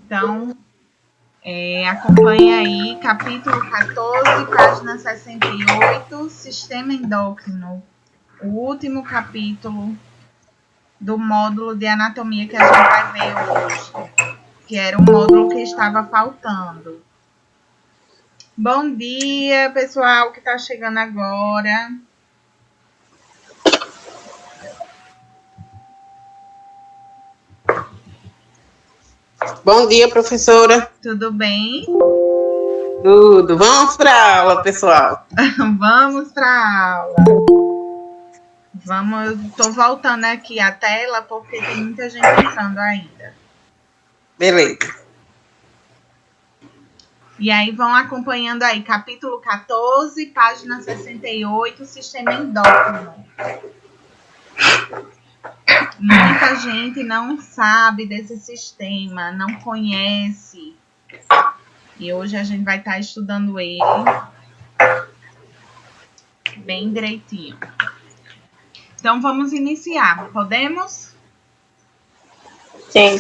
Então, acompanhe aí, capítulo 14, página 68, Sistema Endócrino. O último capítulo do módulo de anatomia que a gente vai ver hoje, que era o módulo que estava faltando. Bom dia, pessoal que está chegando agora. Bom dia, professora. Tudo bem? Tudo. Vamos para a aula, pessoal. Vamos para a aula. Vamos, eu estou voltando aqui a tela porque tem muita gente entrando ainda. Beleza. E aí vão acompanhando aí, capítulo 14, página 68, Sistema Endócrino. Muita gente não sabe desse sistema, não conhece. E hoje a gente vai estar estudando ele bem direitinho. Então, vamos iniciar. Podemos? Sim.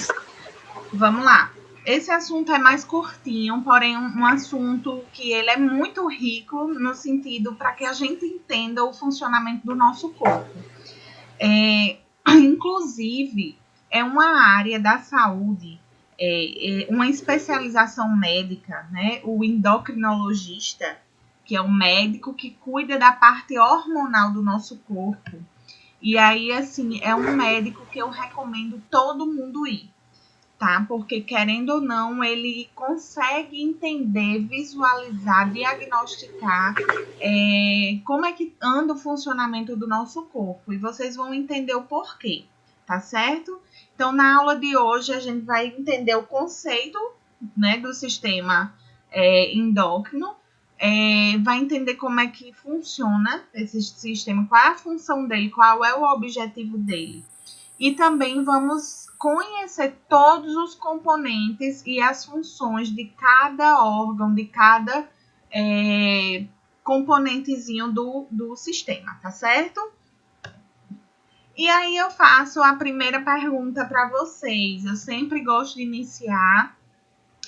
Vamos lá. Esse assunto é mais curtinho, porém um assunto que ele é muito rico no sentido para que a gente entenda o funcionamento do nosso corpo. Inclusive, é uma área da saúde, uma especialização médica, né? O endocrinologista, que é o médico que cuida da parte hormonal do nosso corpo. E aí, assim, é um médico que eu recomendo todo mundo ir, tá? Porque, querendo ou não, ele consegue entender, visualizar, diagnosticar como é que anda o funcionamento do nosso corpo. E vocês vão entender o porquê, tá certo? Então, na aula de hoje, a gente vai entender o conceito, né, do sistema endócrino, vai entender como é que funciona esse sistema, qual é a função dele, qual é o objetivo dele. E também vamos conhecer todos os componentes e as funções de cada órgão, de cada componentezinho do sistema, tá certo? E aí eu faço a primeira pergunta para vocês. Eu sempre gosto de iniciar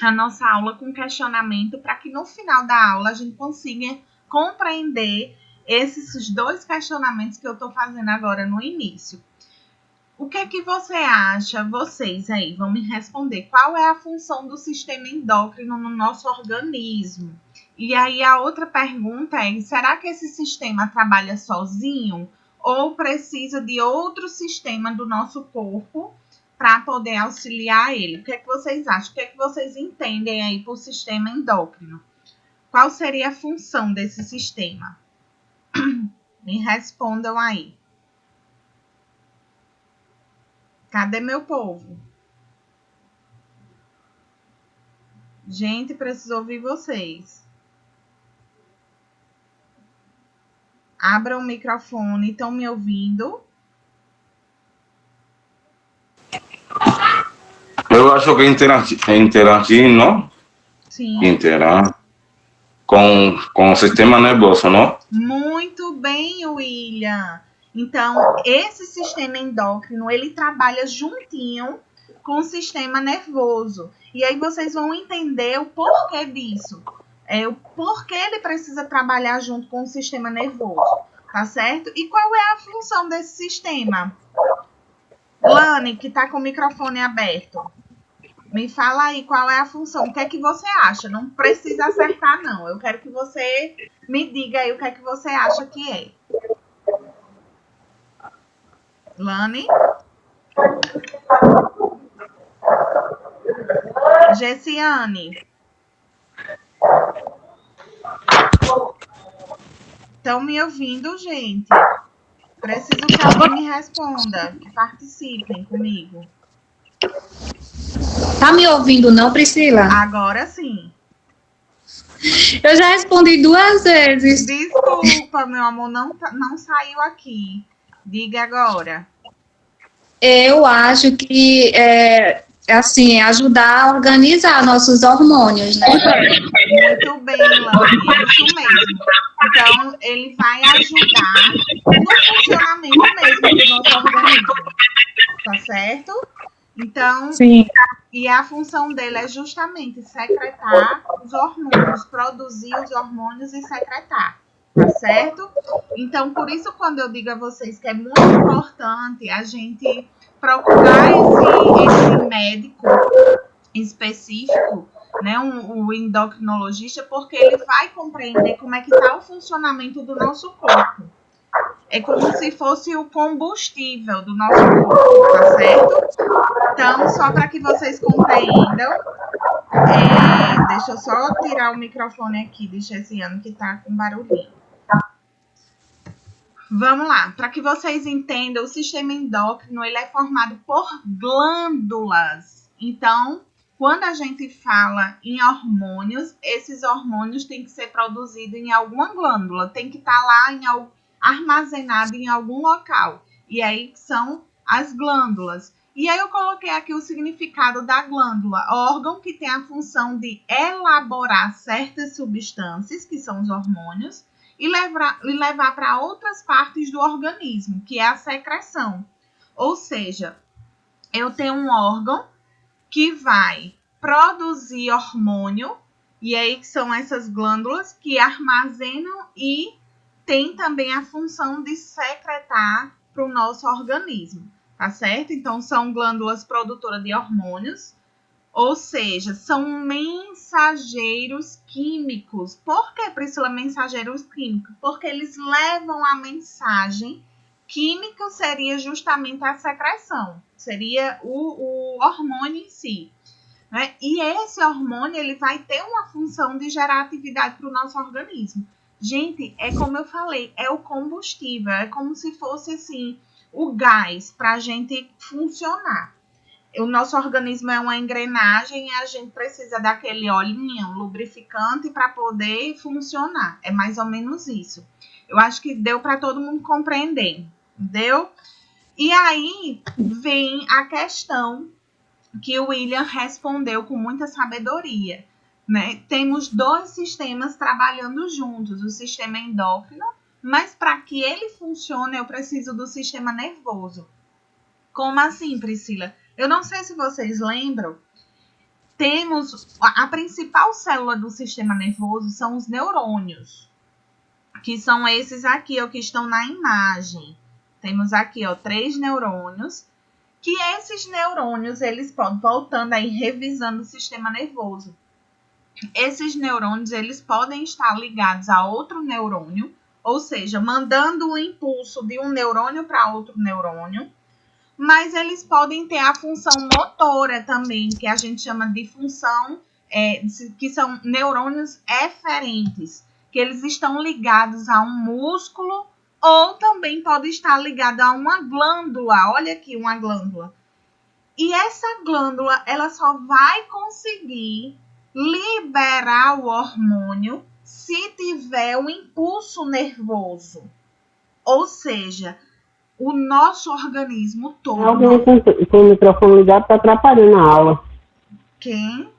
a nossa aula com questionamento para que no final da aula a gente consiga compreender esses dois questionamentos que eu estou fazendo agora no início. O que é que você acha? Vocês aí vão me responder. Qual é a função do sistema endócrino no nosso organismo? E aí a outra pergunta é, será que esse sistema trabalha sozinho ou precisa de outro sistema do nosso corpo para poder auxiliar ele? O que é que vocês acham? O que é que vocês entendem aí por sistema endócrino? Qual seria a função desse sistema? Me respondam aí. Cadê meu povo? Gente, preciso ouvir vocês. Abram o microfone. Estão me ouvindo? Eu acho que interagir, não? Sim. Interagir com o sistema nervoso, não? Muito bem, William. Então, esse sistema endócrino, ele trabalha juntinho com o sistema nervoso. E aí vocês vão entender o porquê disso. O porquê ele precisa trabalhar junto com o sistema nervoso, tá certo? E qual é a função desse sistema? Lani, que está com o microfone aberto. Me fala aí qual é a função. O que é que você acha? Não precisa acertar, não. Eu quero que você me diga aí o que é que você acha que é. Lani? Gessiane? Estão me ouvindo, gente? Preciso que alguém me responda, que participem comigo. Tá me ouvindo não, Priscila? Agora sim. Eu já respondi 2 vezes. Desculpa, meu amor, não saiu aqui. Diga agora. Eu acho que assim, ajudar a organizar nossos hormônios, né? Muito bem, Lani, isso mesmo. Então, ele vai ajudar no funcionamento mesmo do nosso organismo. tá certo? Então, Sim. e a função dele é justamente secretar os hormônios, produzir os hormônios e secretar, tá certo? Então, por isso, quando eu digo a vocês que é muito importante a gente procurar esse médico específico, né, o endocrinologista, porque ele vai compreender como é que está o funcionamento do nosso corpo. É como se fosse o combustível do nosso corpo, tá certo? Então, só para que vocês compreendam, deixa eu só tirar o microfone aqui de Chesiane, que tá com barulhinho. Vamos lá, para que vocês entendam, o sistema endócrino ele é formado por glândulas. Então, quando a gente fala em hormônios, esses hormônios têm que ser produzidos em alguma glândula, tem que estar lá armazenado em algum local. E aí são as glândulas. E aí eu coloquei aqui o significado da glândula, órgão que tem a função de elaborar certas substâncias, que são os hormônios, e levar para outras partes do organismo, que é a secreção. Ou seja, eu tenho um órgão que vai produzir hormônio, e aí são essas glândulas que armazenam e tem também a função de secretar para o nosso organismo, tá certo? Então, são glândulas produtoras de hormônios, ou seja, são mensageiros químicos. Por que, Priscila, mensageiros químicos? Porque eles levam a mensagem. Químico seria justamente a secreção, seria o hormônio em si. Né? E esse hormônio ele vai ter uma função de gerar atividade para o nosso organismo. Gente, é como eu falei, é o combustível, é como se fosse assim, o gás para a gente funcionar. O nosso organismo é uma engrenagem e a gente precisa daquele olhinho lubrificante para poder funcionar. É mais ou menos isso. Eu acho que deu para todo mundo compreender. Deu? E aí vem a questão que o William respondeu com muita sabedoria. Né? Temos dois sistemas trabalhando juntos, o sistema endócrino, mas para que ele funcione eu preciso do sistema nervoso. Como assim, Priscila? Eu não sei se vocês lembram, temos a principal célula do sistema nervoso são os neurônios, que são esses aqui, ó, que estão na imagem. Temos aqui, ó, 3 neurônios, que esses neurônios, eles podem, voltando aí, revisando o sistema nervoso. Esses neurônios, eles podem estar ligados a outro neurônio, ou seja, mandando o impulso de um neurônio para outro neurônio, mas eles podem ter a função motora também, que a gente chama de função, que são neurônios eferentes, que eles estão ligados a um músculo ou também pode estar ligado a uma glândula. Olha aqui uma glândula. E essa glândula, ela só vai conseguir liberar o hormônio se tiver um impulso nervoso. Ou seja, o nosso organismo todo. Alguém com o microfone ligado está atrapalhando a aula. Quem?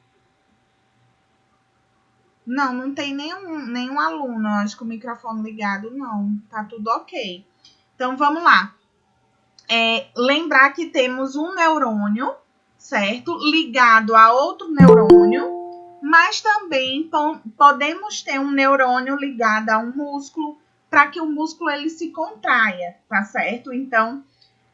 Não, não tem nenhum aluno, acho que o microfone ligado, não. Tá tudo ok. Então, vamos lá. Lembrar que temos um neurônio, certo? Ligado a outro neurônio, mas também podemos ter um neurônio ligado a um músculo, para que o músculo ele se contraia, tá certo? Então,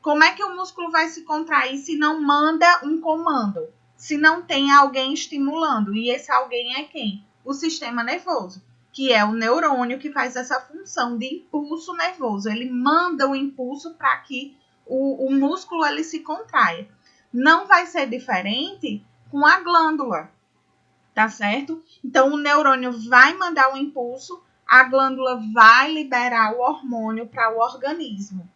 como é que o músculo vai se contrair se não manda um comando? Se não tem alguém estimulando? E esse alguém é quem? O sistema nervoso, que é o neurônio que faz essa função de impulso nervoso. Ele manda o impulso para que o músculo ele se contraia. Não vai ser diferente com a glândula, tá certo? Então, o neurônio vai mandar o impulso, a glândula vai liberar o hormônio para o organismo,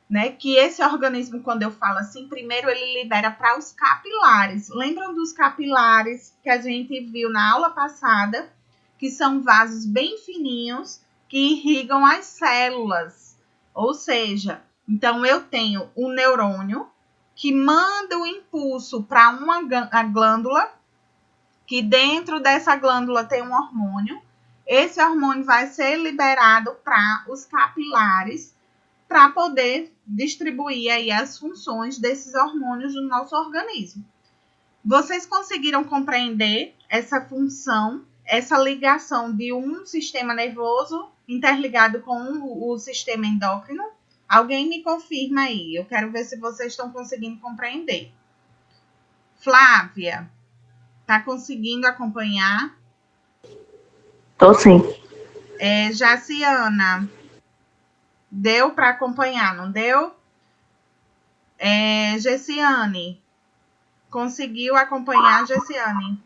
né? Que esse organismo, quando eu falo assim, primeiro ele libera para os capilares. Lembram dos capilares que a gente viu na aula passada? Que são vasos bem fininhos que irrigam as células. Ou seja, então eu tenho um neurônio que manda o impulso para a glândula, que dentro dessa glândula tem um hormônio. Esse hormônio vai ser liberado para os capilares, para poder distribuir aí as funções desses hormônios no nosso organismo. Vocês conseguiram compreender essa função, essa ligação de um sistema nervoso interligado com o sistema endócrino? Alguém me confirma aí. Eu quero ver se vocês estão conseguindo compreender. Flávia, tá conseguindo acompanhar? Tô sim. Jaciana, deu para acompanhar, não deu? Gessiane, conseguiu acompanhar, Gessiane?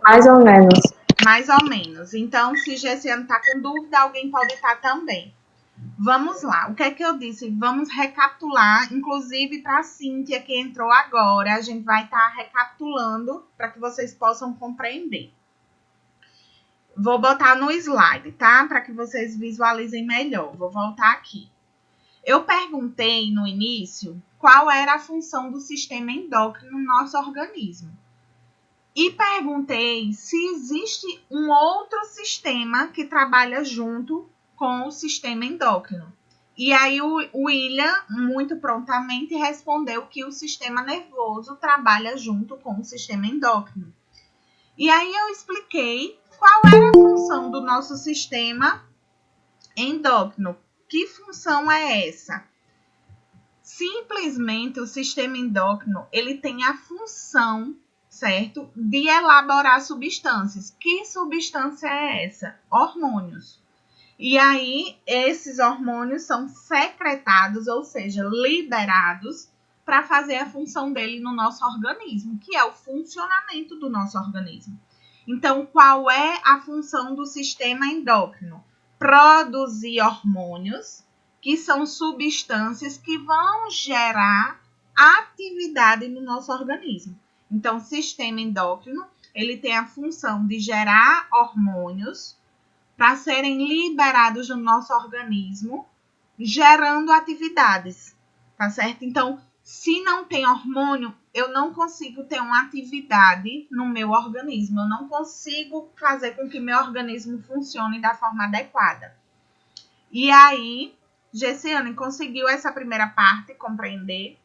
Mais ou menos. Mais ou menos. Então, se Gessiane está com dúvida, alguém pode estar também. Vamos lá. O que é que eu disse? Vamos recapitular, inclusive para a Cíntia, que entrou agora. A gente vai estar recapitulando para que vocês possam compreender. Vou botar no slide, tá? Para que vocês visualizem melhor. Vou voltar aqui. Eu perguntei no início qual era a função do sistema endócrino no nosso organismo. E perguntei se existe um outro sistema que trabalha junto com o sistema endócrino. E aí o William, muito prontamente, respondeu que o sistema nervoso trabalha junto com o sistema endócrino. E aí eu expliquei qual era a função do nosso sistema endócrino. Que função é essa? Simplesmente o sistema endócrino, ele tem a função, certo, de elaborar substâncias. Que substância é essa? Hormônios. E aí, esses hormônios são secretados, ou seja, liberados, para fazer a função dele no nosso organismo, que é o funcionamento do nosso organismo. Então, qual é a função do sistema endócrino? Produzir hormônios, que são substâncias que vão gerar atividade no nosso organismo. Então, o sistema endócrino, ele tem a função de gerar hormônios para serem liberados no nosso organismo, gerando atividades, tá certo? Então, se não tem hormônio, eu não consigo ter uma atividade no meu organismo, eu não consigo fazer com que meu organismo funcione da forma adequada. E aí, Gessiane, conseguiu essa primeira parte compreender?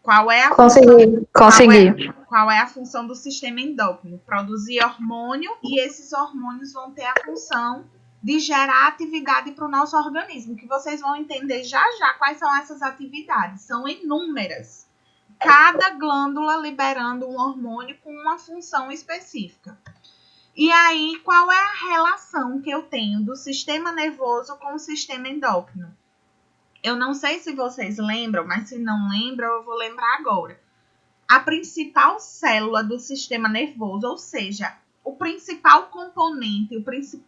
Qual é a Consegui. Qual é a função do sistema endócrino? Produzir hormônio, e esses hormônios vão ter a função de gerar atividade para o nosso organismo, que vocês vão entender já já quais são essas atividades. São inúmeras. Cada glândula liberando um hormônio com uma função específica. E aí, qual é a relação que eu tenho do sistema nervoso com o sistema endócrino? Eu não sei se vocês lembram, mas se não lembram, eu vou lembrar agora. A principal célula do sistema nervoso, ou seja, o principal componente,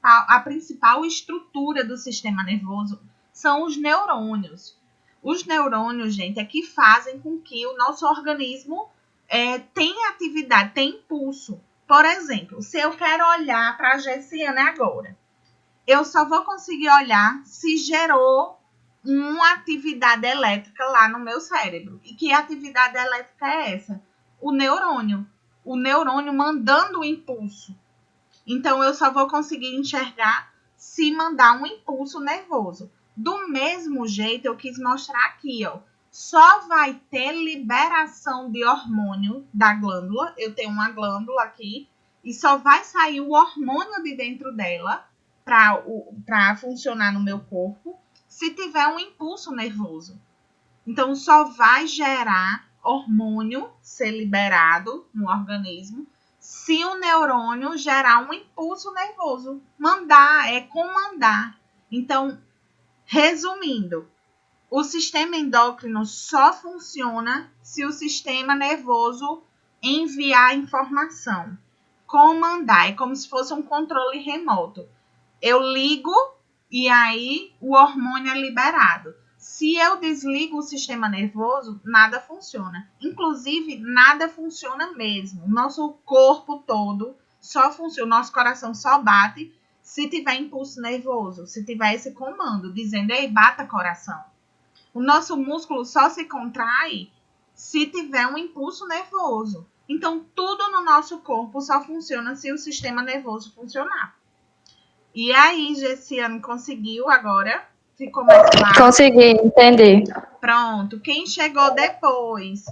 a principal estrutura do sistema nervoso são os neurônios. Os neurônios, gente, é que fazem com que o nosso organismo tenha atividade, tenha impulso. Por exemplo, se eu quero olhar para a Gessiane agora, eu só vou conseguir olhar se gerou uma atividade elétrica lá no meu cérebro. E que atividade elétrica é essa? O neurônio. O neurônio mandando o impulso. Então, eu só vou conseguir enxergar se mandar um impulso nervoso. Do mesmo jeito, eu quis mostrar aqui, ó. Só vai ter liberação de hormônio da glândula. Eu tenho uma glândula aqui. E só vai sair o hormônio de dentro dela para funcionar no meu corpo se tiver um impulso nervoso. Então, só vai gerar hormônio ser liberado no organismo se o neurônio gerar um impulso nervoso. Mandar, comandar. Então, resumindo, o sistema endócrino só funciona se o sistema nervoso enviar informação. Comandar, é como se fosse um controle remoto. Eu ligo e aí o hormônio é liberado. Se eu desligo o sistema nervoso, nada funciona. Inclusive, nada funciona mesmo. O nosso corpo todo só funciona, o nosso coração só bate se tiver impulso nervoso, se tiver esse comando dizendo, ei, bata coração. O nosso músculo só se contrai se tiver um impulso nervoso. Então, tudo no nosso corpo só funciona se o sistema nervoso funcionar. E aí, Gessiane conseguiu agora Ficou mais claro? Consegui entender. Pronto. Quem chegou depois,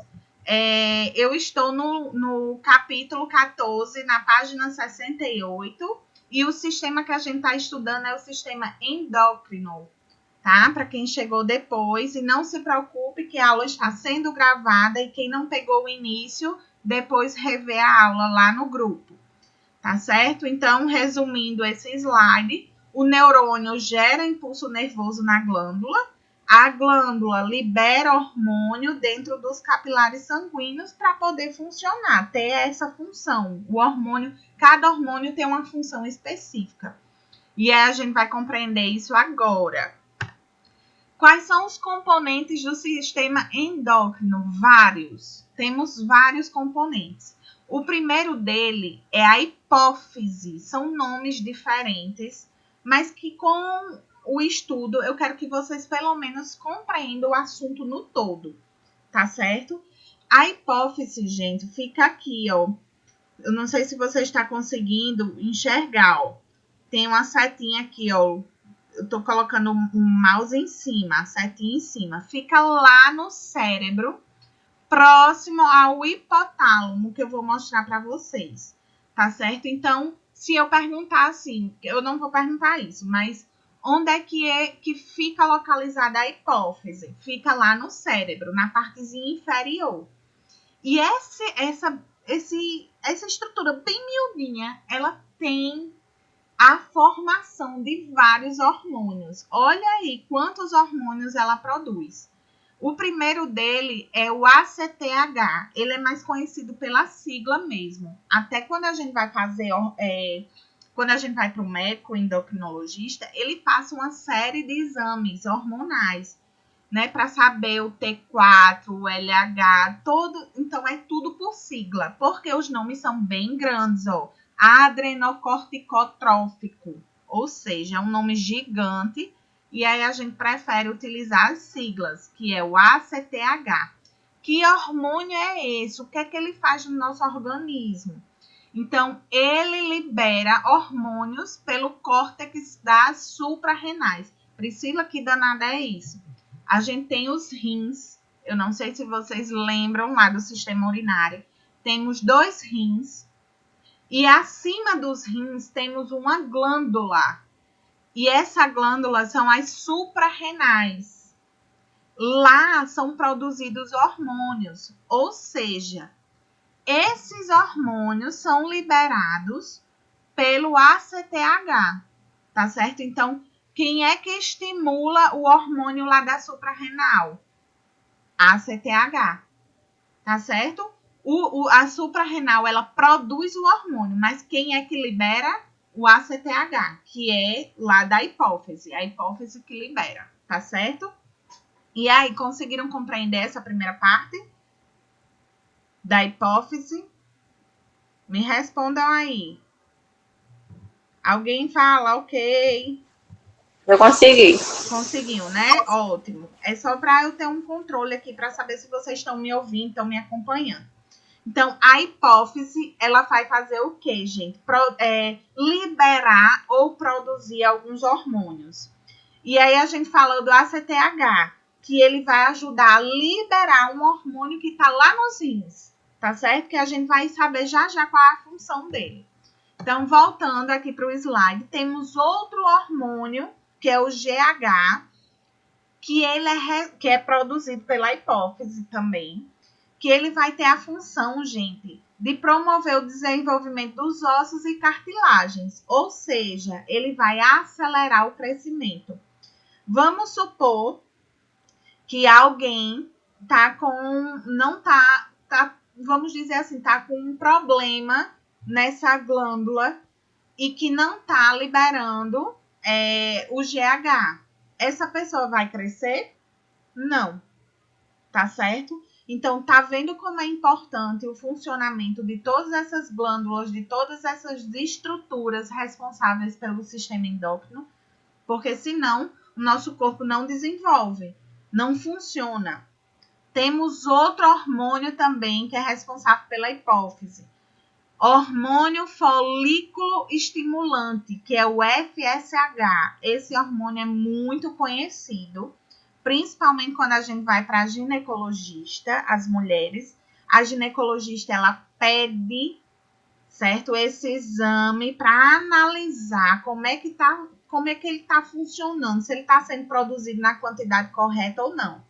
eu estou no capítulo 14, na página 68, e o sistema que a gente está estudando é o sistema endócrino, tá? Para quem chegou depois, e não se preocupe que a aula está sendo gravada, e quem não pegou o início, depois rever a aula lá no grupo, tá certo? Então, resumindo esse slide, o neurônio gera impulso nervoso na glândula, a glândula libera hormônio dentro dos capilares sanguíneos para poder funcionar, ter essa função. O hormônio, cada hormônio tem uma função específica. E aí a gente vai compreender isso agora. Quais são os componentes do sistema endócrino? Vários. Temos vários componentes. O primeiro dele é a hipófise. São nomes diferentes, mas que com o estudo eu quero que vocês pelo menos compreendam o assunto no todo, tá certo? A hipófise, gente, fica aqui, ó. Eu não sei se você está conseguindo enxergar, ó. Tem uma setinha aqui, ó. Eu tô colocando um mouse em cima, a setinha em cima. Fica lá no cérebro, próximo ao hipotálamo, que eu vou mostrar para vocês, tá certo? Então, se eu perguntar assim, eu não vou perguntar isso, mas onde é que fica localizada a hipófise? Fica lá no cérebro, na partezinha inferior. E essa estrutura bem miudinha, ela tem a formação de vários hormônios. Olha aí quantos hormônios ela produz. O primeiro dele é o ACTH. Ele é mais conhecido pela sigla mesmo. Até quando a gente vai fazer, quando a gente vai para o médico endocrinologista, ele passa uma série de exames hormonais, né, para saber o T4, o LH, todo. Então é tudo por sigla, porque os nomes são bem grandes, ó. Adrenocorticotrófico, ou seja, é um nome gigante. E aí a gente prefere utilizar as siglas, que é o ACTH. Que hormônio é esse? O que é que ele faz no nosso organismo? Então, ele libera hormônios pelo córtex das suprarrenais. Priscila, que danada é isso? A gente tem os rins. Eu não sei se vocês lembram lá do sistema urinário. Temos 2 rins. E acima dos rins temos uma glândula. E essa glândula são as suprarrenais. Lá são produzidos hormônios, ou seja, esses hormônios são liberados pelo ACTH, tá certo? Então, quem é que estimula o hormônio lá da suprarrenal? ACTH, tá certo? A suprarrenal, ela produz o hormônio, mas quem é que libera? O ACTH, que é lá da hipófise, a hipófise que libera, tá certo? E aí, conseguiram compreender essa primeira parte da hipófise? Me respondam aí. Alguém fala, ok. Eu consegui. Conseguiu, né? Ótimo. É só para eu ter um controle aqui para saber se vocês estão me ouvindo, estão me acompanhando. Então, a hipófise, ela vai fazer o quê, gente? Liberar ou produzir alguns hormônios. E aí a gente fala do ACTH, que ele vai ajudar a liberar um hormônio que está lá nos rins, tá certo? Que a gente vai saber já já qual é a função dele. Então, voltando aqui para o slide, temos outro hormônio, que é o GH, que é produzido pela hipófise também, que ele vai ter a função, gente, de promover o desenvolvimento dos ossos e cartilagens, ou seja, ele vai acelerar o crescimento. Vamos supor que alguém vamos dizer assim, tá com um problema nessa glândula e que não tá liberando o GH. Essa pessoa vai crescer? Não. Tá certo? Então, tá vendo como é importante o funcionamento de todas essas glândulas, de todas essas estruturas responsáveis pelo sistema endócrino? Porque senão, o nosso corpo não desenvolve, não funciona. Temos outro hormônio também que é responsável pela hipófise, Hormônio folículo estimulante, que é o FSH. Esse hormônio é muito conhecido, principalmente quando a gente vai para a ginecologista, as mulheres. A ginecologista, ela pede, certo, esse exame para analisar como é que ele está funcionando, se ele está sendo produzido na quantidade correta ou não.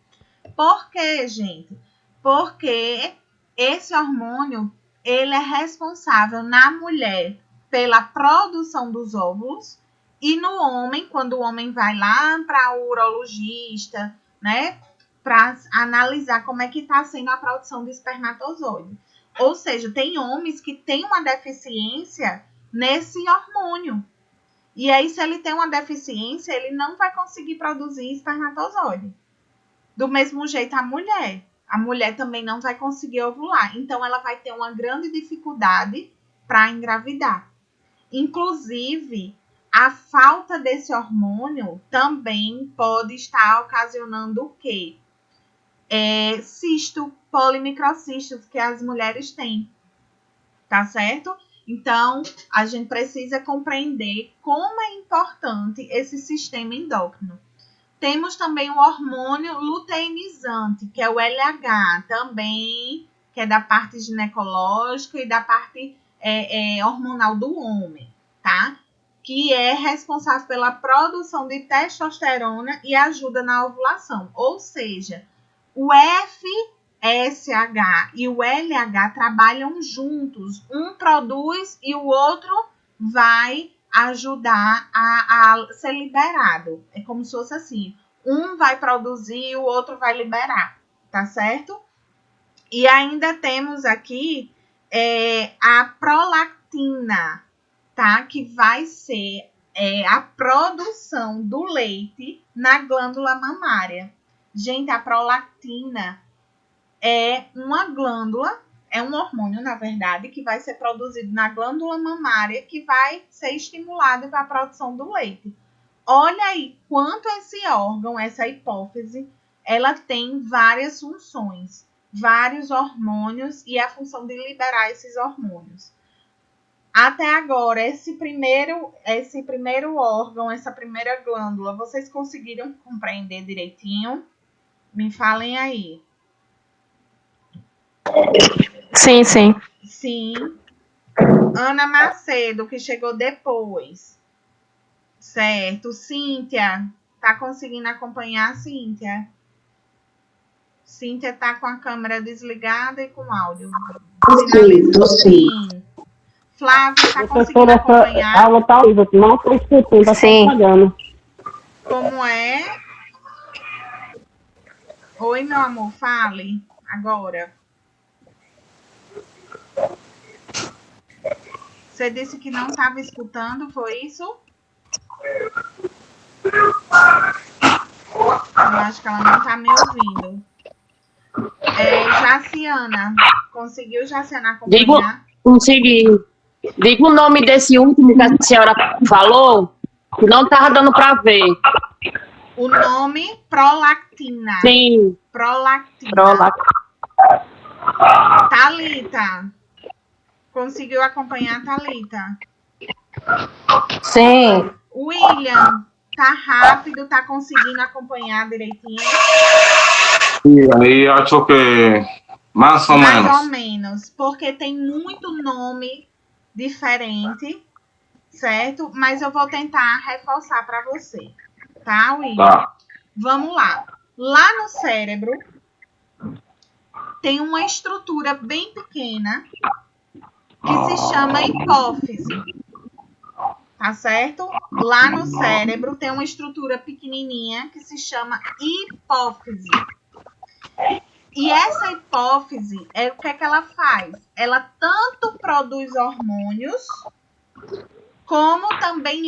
Por quê, gente? Porque esse hormônio, ele é responsável na mulher pela produção dos óvulos e no homem, quando o homem vai lá para o urologista, né, para analisar como é que está sendo a produção de espermatozoide. Ou seja, tem homens que têm uma deficiência nesse hormônio. E aí, se ele tem uma deficiência, ele não vai conseguir produzir espermatozoide. Do mesmo jeito, a mulher também não vai conseguir ovular. Então, ela vai ter uma grande dificuldade para engravidar. Inclusive, a falta desse hormônio também pode estar ocasionando o quê? Cisto, polimicrocistos que as mulheres têm. Tá certo? Então, a gente precisa compreender como é importante esse sistema endócrino. Temos também o hormônio luteinizante, que é o LH, também, que é da parte ginecológica e da parte hormonal do homem, tá? Que é responsável pela produção de testosterona e ajuda na ovulação. Ou seja, o FSH e o LH trabalham juntos. Um produz e o outro vai ajudar a ser liberado. É como se fosse assim. Um vai produzir e o outro vai liberar. Tá certo? E ainda temos aqui a prolactina, tá? Que vai ser a produção do leite na glândula mamária. Gente, a prolactina é uma glândula, é um hormônio, na verdade, que vai ser produzido na glândula mamária, que vai ser estimulado para a produção do leite. Olha aí quanto esse órgão, essa hipófise, ela tem várias funções, vários hormônios e a função de liberar esses hormônios. Até agora, esse primeiro órgão, essa primeira glândula, vocês conseguiram compreender direitinho? Me falem aí. Sim, sim. Sim. Ana Macedo, que chegou depois. Certo. Cíntia, tá conseguindo acompanhar, Cíntia? Cíntia tá com a câmera desligada e com o áudio. Tô sim. Flávia, tá conseguindo acompanhar? A aula tá horrível, não estou escutando, tá só pagando. Como é? Oi, meu amor, fale agora. Você disse que não estava escutando, foi isso? Eu acho que ela não está me ouvindo. Jaciana, conseguiu, Jaciana, acompanhar? Consegui. Diga o nome desse último que a senhora falou, que não estava dando para ver. O nome, prolactina. Sim. Prolactina. Thalita. Conseguiu acompanhar, Thalita? Sim. William, tá rápido, tá conseguindo acompanhar direitinho? E aí, acho que mais ou menos. Mais ou menos, porque tem muito nome diferente, certo? Mas eu vou tentar reforçar para você, tá, William? Tá. Vamos lá. Lá no cérebro tem uma estrutura bem pequena que se chama hipófise. Tá certo? Lá no cérebro tem uma estrutura pequenininha que se chama hipófise. E essa hipófise, o que é que ela faz? Ela tanto produz hormônios, como também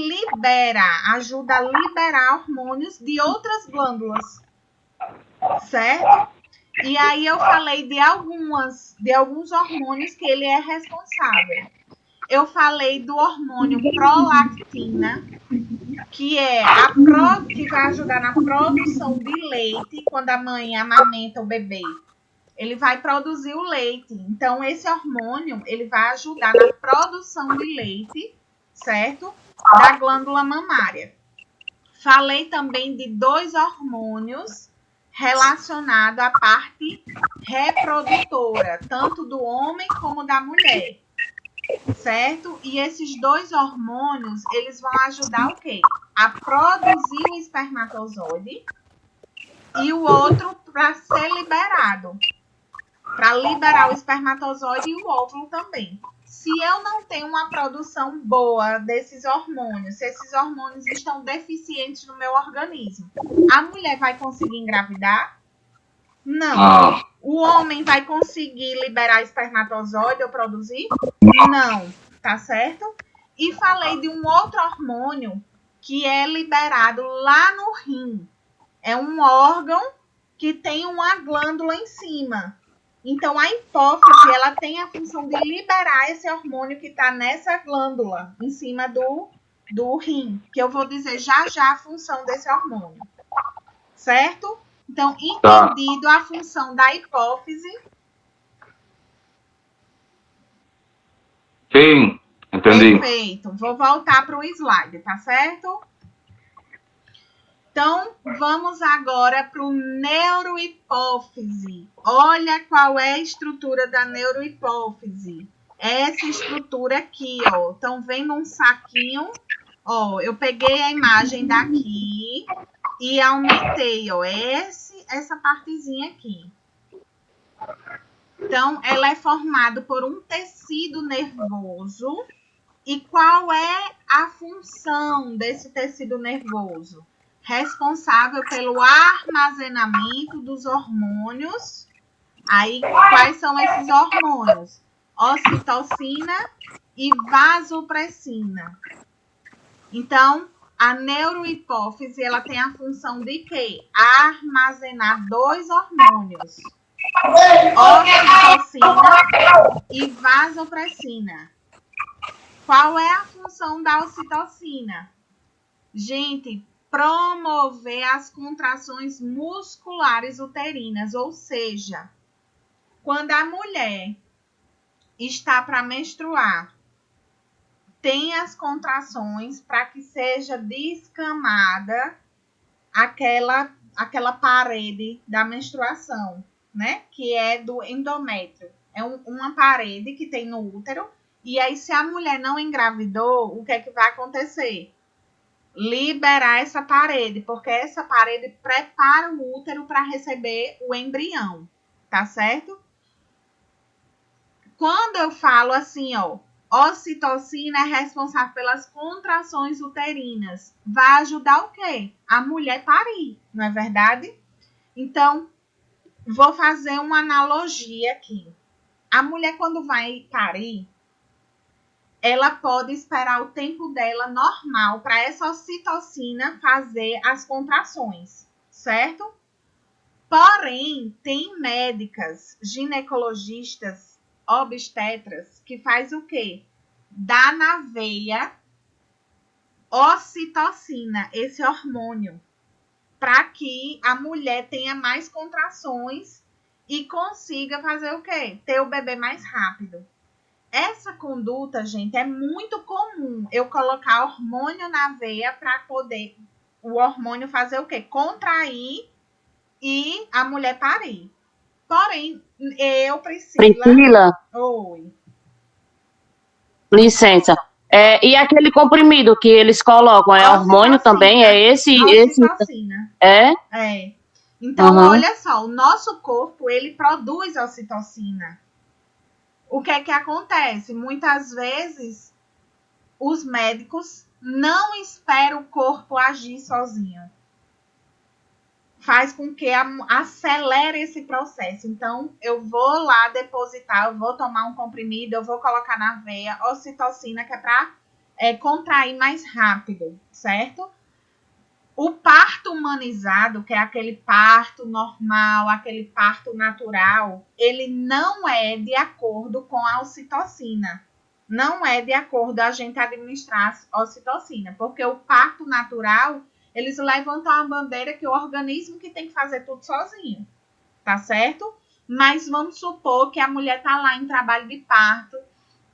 ajuda a liberar hormônios de outras glândulas. Certo? E aí eu falei de alguns hormônios que ele é responsável. Eu falei do hormônio prolactina, que que vai ajudar na produção de leite quando a mãe amamenta o bebê. ele vai produzir o leite. Então, esse hormônio, ele vai ajudar na produção de leite, certo? Da glândula mamária. Falei também de 2 hormônios relacionados à parte reprodutora, tanto do homem como da mulher, certo? E esses 2 hormônios, eles vão ajudar o quê? A produzir o espermatozoide e o outro para ser liberado. Para liberar o espermatozoide e o óvulo também. Se eu não tenho uma produção boa desses hormônios, se esses hormônios estão deficientes no meu organismo, a mulher vai conseguir engravidar? Não. O homem vai conseguir liberar espermatozoide ou produzir? Não. Tá certo? E falei de um outro hormônio que é liberado lá no rim. É um órgão que tem uma glândula em cima. Então, a hipófise, ela tem a função de liberar esse hormônio que está nessa glândula, em cima do rim, que eu vou dizer já já a função desse hormônio. Certo? Então, entendido a função da hipófise. Sim, entendi. Perfeito. Vou voltar para o slide, tá certo? Então, vamos agora para o neurohipófise. Olha qual é a estrutura da neurohipófise. Essa estrutura aqui, ó. Estão vendo um saquinho? Ó, eu peguei a imagem daqui e aumentei, ó, essa partezinha aqui. Então, ela é formada por um tecido nervoso. E qual é a função desse tecido nervoso? Responsável pelo armazenamento dos hormônios. Aí, quais são esses hormônios? Ocitocina e vasopressina. Então, a neurohipófise, ela tem a função de quê? Armazenar 2 hormônios. Ocitocina e vasopressina. Qual é a função da ocitocina? Gente, promover as contrações musculares uterinas, ou seja, quando a mulher está para menstruar, tem as contrações para que seja descamada aquela parede da menstruação, né? Que é do endométrio. É uma parede que tem no útero. E aí, se a mulher não engravidou, o que é que vai acontecer? Liberar essa parede, porque essa parede prepara o útero para receber o embrião, tá certo? Quando eu falo assim, ó, ocitocina é responsável pelas contrações uterinas, vai ajudar o quê? A mulher parir, não é verdade? Então, vou fazer uma analogia aqui. A mulher, quando vai parir, ela pode esperar o tempo dela normal para essa ocitocina fazer as contrações, certo? Porém, tem médicas, ginecologistas, obstetras, que faz o quê? Dá na veia ocitocina, esse hormônio, para que a mulher tenha mais contrações e consiga fazer o quê? Ter o bebê mais rápido. Essa conduta, gente, é muito comum eu colocar hormônio na veia para poder o hormônio fazer o quê? Contrair e a mulher parir. Porém, Priscila, Oi. licença. E aquele comprimido que eles colocam, é hormônio também? É esse? Ocitocina. É? É. Então, olha só, o nosso corpo, ele produz ocitocina. O que é que acontece? Muitas vezes, os médicos não esperam o corpo agir sozinho. Faz com que acelere esse processo. Então, eu vou lá depositar, eu vou tomar um comprimido, eu vou colocar na veia ocitocina, que é para contrair mais rápido, certo? O parto humanizado, que é aquele parto normal, aquele parto natural, ele não é de acordo com a ocitocina. Não é de acordo a gente administrar a ocitocina, porque o parto natural, eles levantam a bandeira que o organismo que tem que fazer tudo sozinho, tá certo? Mas vamos supor que a mulher está lá em trabalho de parto,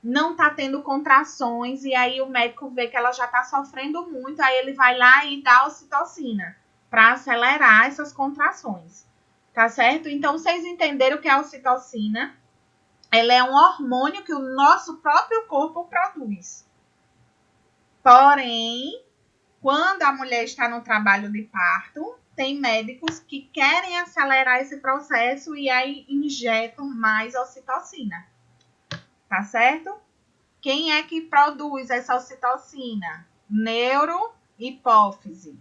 não está tendo contrações, e aí o médico vê que ela já está sofrendo muito, aí ele vai lá e dá ocitocina para acelerar essas contrações. Tá certo? Então, vocês entenderam o que é a ocitocina? Ela é um hormônio que o nosso próprio corpo produz. Porém, quando a mulher está no trabalho de parto, tem médicos que querem acelerar esse processo e aí injetam mais ocitocina. Tá certo? Quem é que produz essa ocitocina? Neurohipófise.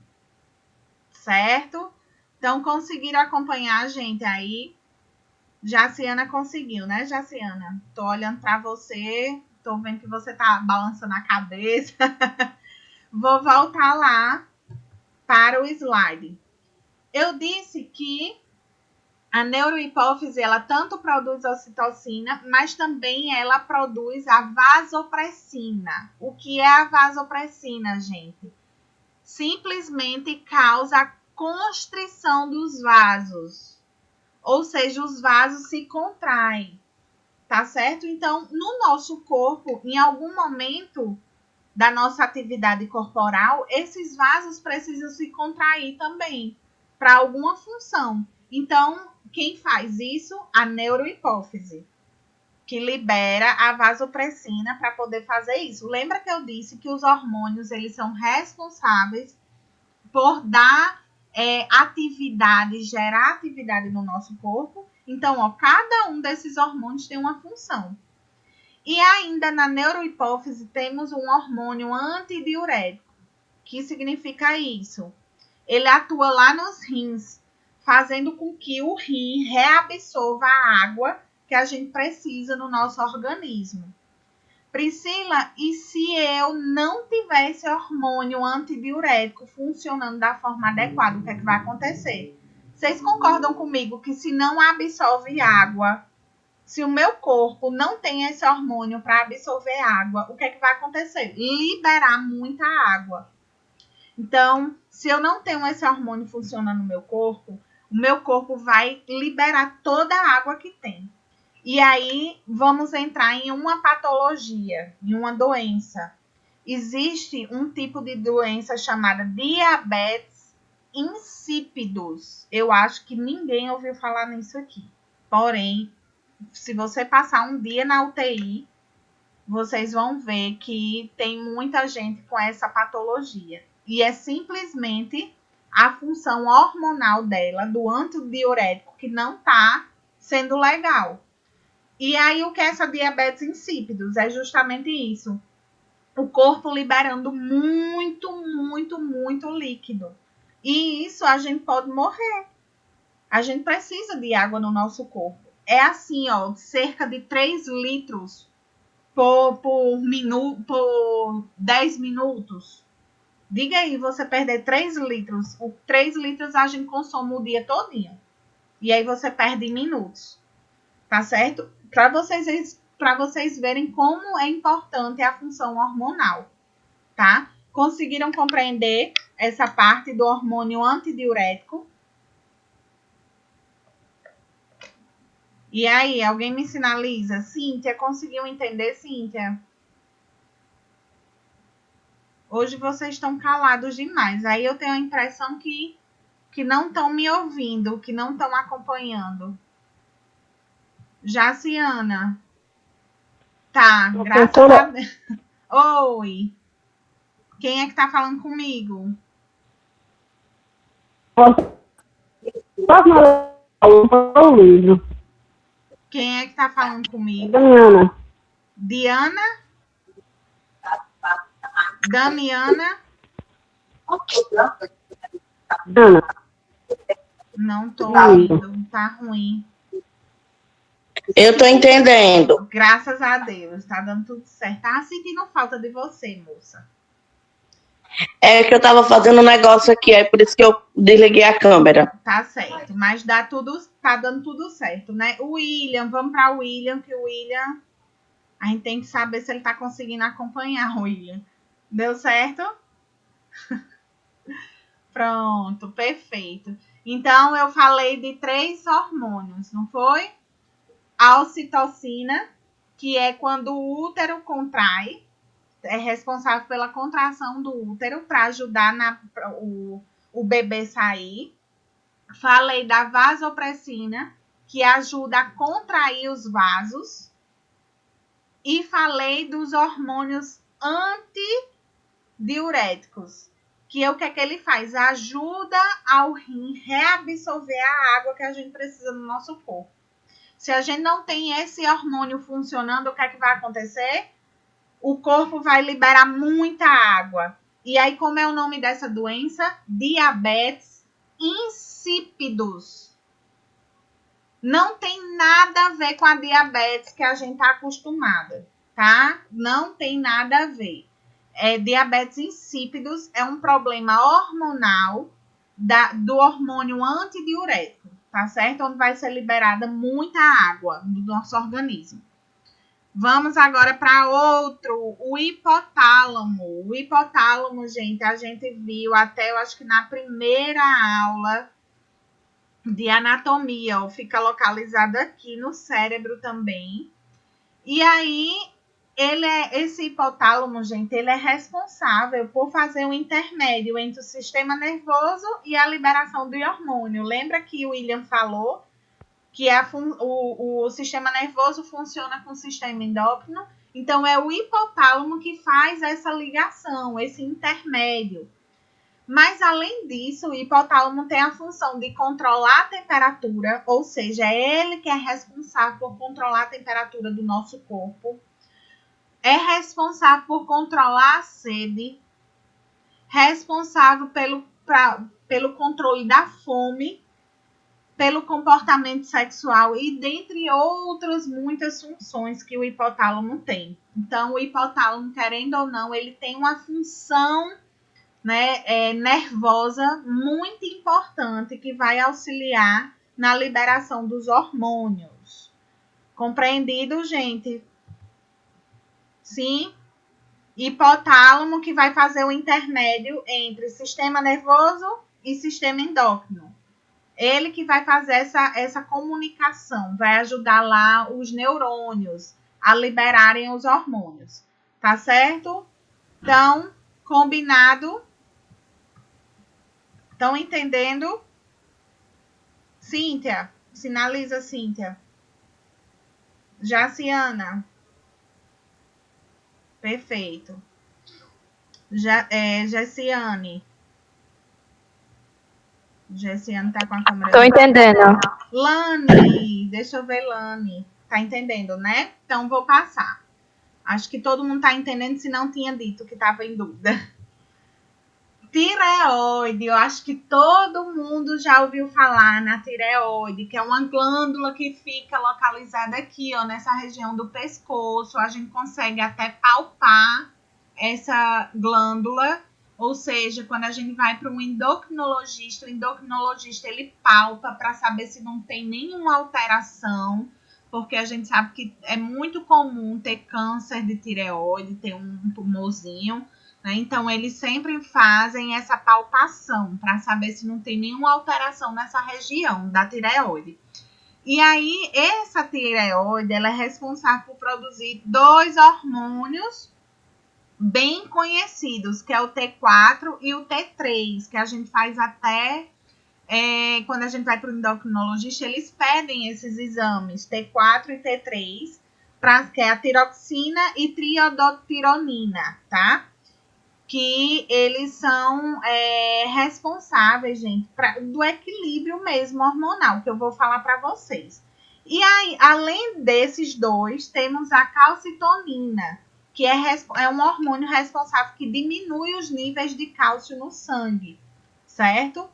Certo? Então, conseguiram acompanhar a gente aí? Jaciana conseguiu, né, Jaciana? Tô olhando para você, tô vendo que você tá balançando a cabeça. Vou voltar lá para o slide. Eu disse que a neurohipófise, ela tanto produz ocitocina, mas também ela produz a vasopressina. O que é a vasopressina, gente? Simplesmente causa a constrição dos vasos. Ou seja, os vasos se contraem, tá certo? Então, no nosso corpo, em algum momento da nossa atividade corporal, esses vasos precisam se contrair também, para alguma função. Então, quem faz isso? A neurohipófise, que libera a vasopressina para poder fazer isso. Lembra que eu disse que os hormônios, eles são responsáveis por dar atividade, gerar atividade no nosso corpo. Então, ó, cada um desses hormônios tem uma função. E ainda na neurohipófise temos um hormônio antidiurético. Que significa isso? Ele atua lá nos rins, fazendo com que o rim reabsorva a água que a gente precisa no nosso organismo. Priscila, e se eu não tiver esse hormônio antidiurético funcionando da forma adequada, o que é que vai acontecer? Vocês concordam comigo que se não absorve água, se o meu corpo não tem esse hormônio para absorver água, o que é que vai acontecer? Liberar muita água. Então, se eu não tenho esse hormônio funcionando no meu corpo, o meu corpo vai liberar toda a água que tem. E aí, vamos entrar em uma patologia, em uma doença. Existe um tipo de doença chamada diabetes insípidos. Eu acho que ninguém ouviu falar nisso aqui. Porém, se você passar um dia na UTI, vocês vão ver que tem muita gente com essa patologia. E é simplesmente a função hormonal dela, do antidiurético, que não está sendo legal. E aí, o que é essa diabetes insípidos? É justamente isso. O corpo liberando muito, muito, muito líquido. E isso a gente pode morrer. A gente precisa de água no nosso corpo. É assim, ó, cerca de 3 litros por 10 minutos. Diga aí, você perder 3 litros. 3 litros a gente consome o dia todinho. E aí você perde em minutos. Tá certo? Para vocês verem como é importante a função hormonal, tá? Conseguiram compreender essa parte do hormônio antidiurético? E aí, alguém me sinaliza? Cíntia, conseguiu entender, Cíntia? Hoje vocês estão calados demais. Aí eu tenho a impressão que não estão me ouvindo, que não estão acompanhando. Jaciana. Tá, graças a Deus. Oi. Quem é que tá falando comigo? Quem é que tá falando comigo? Damiana. Diana? Damiana? Damiana. Não tô ouvindo, tá ruim. Eu tô entendendo. Graças a Deus, tá dando tudo certo. Tá sentindo falta de você, moça. É que eu tava fazendo um negócio aqui, é por isso que eu desliguei a câmera. Tá certo, mas tá dando tudo certo, né? O William, vamos para o William, que o William, a gente tem que saber se ele tá conseguindo acompanhar o William. Deu certo? Pronto, perfeito. Então, eu falei de 3 hormônios, não foi? A ocitocina, que é quando o útero contrai, é responsável pela contração do útero para ajudar o bebê sair. Falei da vasopressina, que ajuda a contrair os vasos. E falei dos hormônios antidiuréticos, que o que é que ele faz? Ajuda ao rim reabsorver a água que a gente precisa no nosso corpo. Se a gente não tem esse hormônio funcionando, o que é que vai acontecer? O corpo vai liberar muita água. E aí, como é o nome dessa doença? Diabetes insípidos. Não tem nada a ver com a diabetes que a gente está acostumada, tá? Não tem nada a ver. Diabetes insípidos é um problema hormonal do hormônio antidiurético, tá certo? Onde vai ser liberada muita água do nosso organismo. Vamos agora para outro, o hipotálamo. O hipotálamo, gente, a gente viu até, eu acho que na primeira aula de anatomia, ó, fica localizado aqui no cérebro também. E aí, esse hipotálamo, gente, ele é responsável por fazer um intermédio entre o sistema nervoso e a liberação do hormônio. Lembra que o William falou que o sistema nervoso funciona com o sistema endócrino? Então, é o hipotálamo que faz essa ligação, esse intermédio. Mas, além disso, o hipotálamo tem a função de controlar a temperatura, ou seja, é ele que é responsável por controlar a temperatura do nosso corpo. É responsável por controlar a sede, responsável pelo controle da fome, pelo comportamento sexual e dentre outras muitas funções que o hipotálamo tem. Então, o hipotálamo, querendo ou não, ele tem uma função, né, nervosa muito importante que vai auxiliar na liberação dos hormônios. Compreendido, gente? Sim? Hipotálamo que vai fazer o intermédio entre sistema nervoso e sistema endócrino. Ele que vai fazer essa comunicação, vai ajudar lá os neurônios a liberarem os hormônios. Tá certo? Então, combinado? Estão entendendo? Cíntia, sinaliza, Cíntia. Jaciana. Perfeito. Gessiane. Gessiane tá com a câmera. Tô entendendo. Lani, deixa eu ver, Lani. Tá entendendo, né? Então, vou passar. Acho que todo mundo tá entendendo, se não tinha dito que tava em dúvida. Tireoide, eu acho que todo mundo já ouviu falar na tireoide, que é uma glândula que fica localizada aqui, ó, nessa região do pescoço. A gente consegue até palpar essa glândula, ou seja, quando a gente vai para um endocrinologista, o endocrinologista ele palpa para saber se não tem nenhuma alteração, porque a gente sabe que é muito comum ter câncer de tireoide, ter um tumorzinho. Então, eles sempre fazem essa palpação para saber se não tem nenhuma alteração nessa região da tireoide. E aí, essa tireoide, ela é responsável por produzir 2 hormônios bem conhecidos, que é o T4 e o T3, que a gente faz até quando a gente vai para o endocrinologista, eles pedem esses exames, T4 e T3, que é a tiroxina e triodotironina, tá? Que eles são responsáveis, gente, do equilíbrio mesmo hormonal, que eu vou falar para vocês. E aí, além desses 2, temos a calcitonina, que é um hormônio responsável que diminui os níveis de cálcio no sangue, certo?